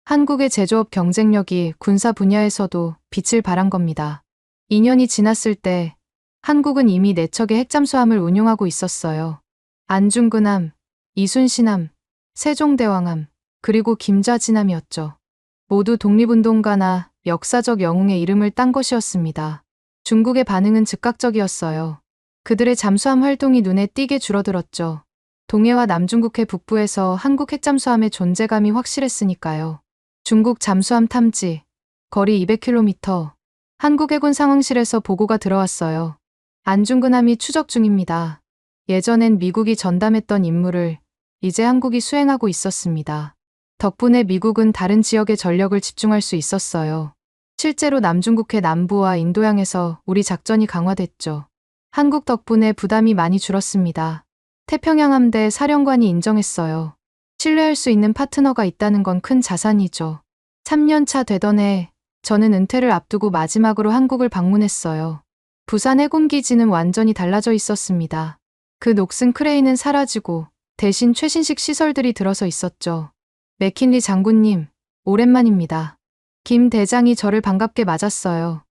한국의 제조업 경쟁력이 군사 분야에서도 빛을 발한 겁니다. 2년이 지났을 때 한국은 이미 4척의 핵잠수함을 운용하고 있었어요. 안중근함, 이순신함, 세종대왕함, 그리고 김좌진함이었죠. 모두 독립운동가나 역사적 영웅의 이름을 딴 것이었습니다. 중국의 반응은 즉각적이었어요. 그들의 잠수함 활동이 눈에 띄게 줄어들었죠. 동해와 남중국해 북부에서 한국 핵잠수함의 존재감이 확실했으니까요. 중국 잠수함 탐지, 거리 200km, 한국 해군 상황실에서 보고가 들어왔어요. 안중근함이 추적 중입니다. 예전엔 미국이 전담했던 임무를 이제 한국이 수행하고 있었습니다. 덕분에 미국은 다른 지역에 전력을 집중할 수 있었어요. 실제로 남중국해 남부와 인도양에서 우리 작전이 강화됐죠. 한국 덕분에 부담이 많이 줄었습니다. 태평양 함대 사령관이 인정했어요. 신뢰할 수 있는 파트너가 있다는 건 큰 자산이죠. 3년 차 되던 해, 저는 은퇴를 앞두고 마지막으로 한국을 방문했어요. 부산 해군기지는 완전히 달라져 있었습니다. 그 녹슨 크레인은 사라지고 대신 최신식 시설들이 들어서 있었죠. 맥킨리 장군님, 오랜만입니다. 김 대장이 저를 반갑게 맞았어요.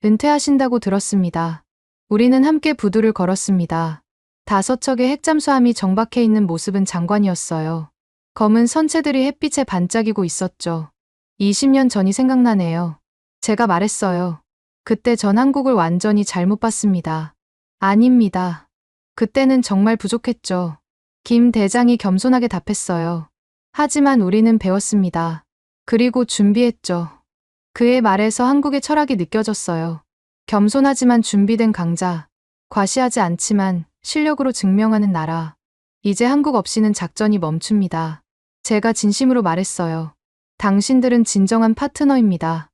은퇴하신다고 들었습니다. 우리는 함께 부두를 걸었습니다. 5척의 핵잠수함이 정박해 있는 모습은 장관이었어요. 검은 선체들이 햇빛에 반짝이고 있었죠. 20년 전이 생각나네요. 제가 말했어요. 그때 전 한국을 완전히 잘못 봤습니다. 아닙니다. 그때는 정말 부족했죠. 김 대장이 겸손하게 답했어요. 하지만 우리는 배웠습니다. 그리고 준비했죠. 그의 말에서 한국의 철학이 느껴졌어요. 겸손하지만 준비된 강자. 과시하지 않지만 실력으로 증명하는 나라. 이제 한국 없이는 작전이 멈춥니다. 제가 진심으로 말했어요. 당신들은 진정한 파트너입니다.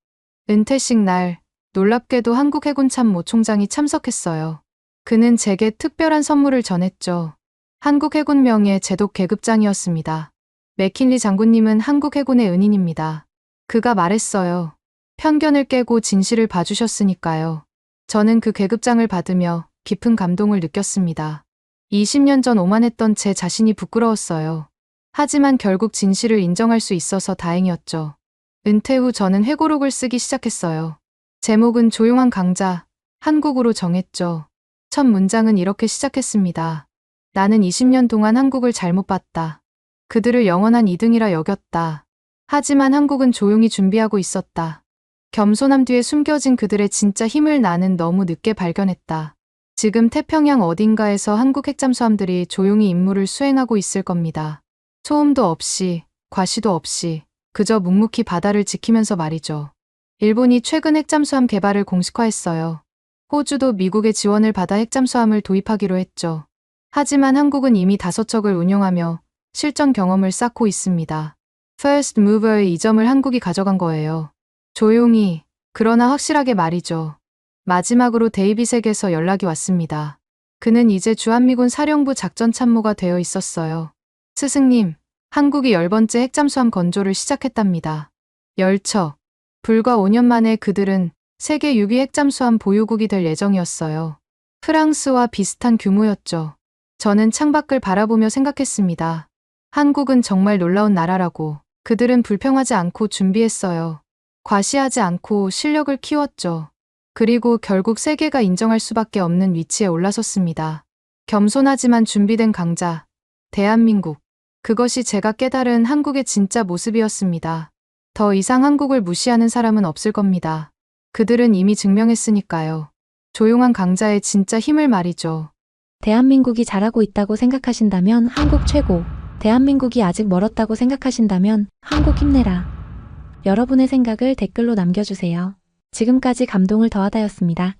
은퇴식 날, 놀랍게도 한국 해군 참모 총장이 참석했어요. 그는 제게 특별한 선물을 전했죠. 한국 해군명예 제독 계급장이었습니다. 맥킨리 장군님은 한국 해군의 은인입니다. 그가 말했어요. 편견을 깨고 진실을 봐주셨으니까요. 저는 그 계급장을 받으며 깊은 감동을 느꼈습니다. 20년 전 오만했던 제 자신이 부끄러웠어요. 하지만 결국 진실을 인정할 수 있어서 다행이었죠. 은퇴 후 저는 회고록을 쓰기 시작했어요. 제목은 조용한 강자, 한국으로 정했죠. 첫 문장은 이렇게 시작했습니다. 나는 20년 동안 한국을 잘못 봤다. 그들을 영원한 2등이라 여겼다. 하지만 한국은 조용히 준비하고 있었다. 겸손함 뒤에 숨겨진 그들의 진짜 힘을 나는 너무 늦게 발견했다. 지금 태평양 어딘가에서 한국 핵잠수함들이 조용히 임무를 수행하고 있을 겁니다. 소음도 없이, 과시도 없이, 그저 묵묵히 바다를 지키면서 말이죠. 일본이 최근 핵잠수함 개발을 공식화했어요. 호주도 미국의 지원을 받아 핵잠수함을 도입하기로 했죠. 하지만 한국은 이미 5척을 운용하며 실전 경험을 쌓고 있습니다. First Mover의 이 점을 한국이 가져간 거예요. 조용히, 그러나 확실하게 말이죠. 마지막으로 데이빗에게서 연락이 왔습니다. 그는 이제 주한미군 사령부 작전 참모가 되어 있었어요. 스승님, 한국이 10번째 핵잠수함 건조를 시작했답니다. 10척. 불과 5년 만에 그들은 세계 6위 핵잠수함 보유국이 될 예정이었어요. 프랑스와 비슷한 규모였죠. 저는 창밖을 바라보며 생각했습니다. 한국은 정말 놀라운 나라라고. 그들은 불평하지 않고 준비했어요. 과시하지 않고 실력을 키웠죠. 그리고 결국 세계가 인정할 수밖에 없는 위치에 올라섰습니다. 겸손하지만 준비된 강자, 대한민국. 그것이 제가 깨달은 한국의 진짜 모습이었습니다. 더 이상 한국을 무시하는 사람은 없을 겁니다. 그들은 이미 증명했으니까요. 조용한 강자의 진짜 힘을 말이죠. 대한민국이 잘하고 있다고 생각하신다면 한국 최고, 대한민국이 아직 멀었다고 생각하신다면 한국 힘내라. 여러분의 생각을 댓글로 남겨주세요. 지금까지 감동을 더하다였습니다.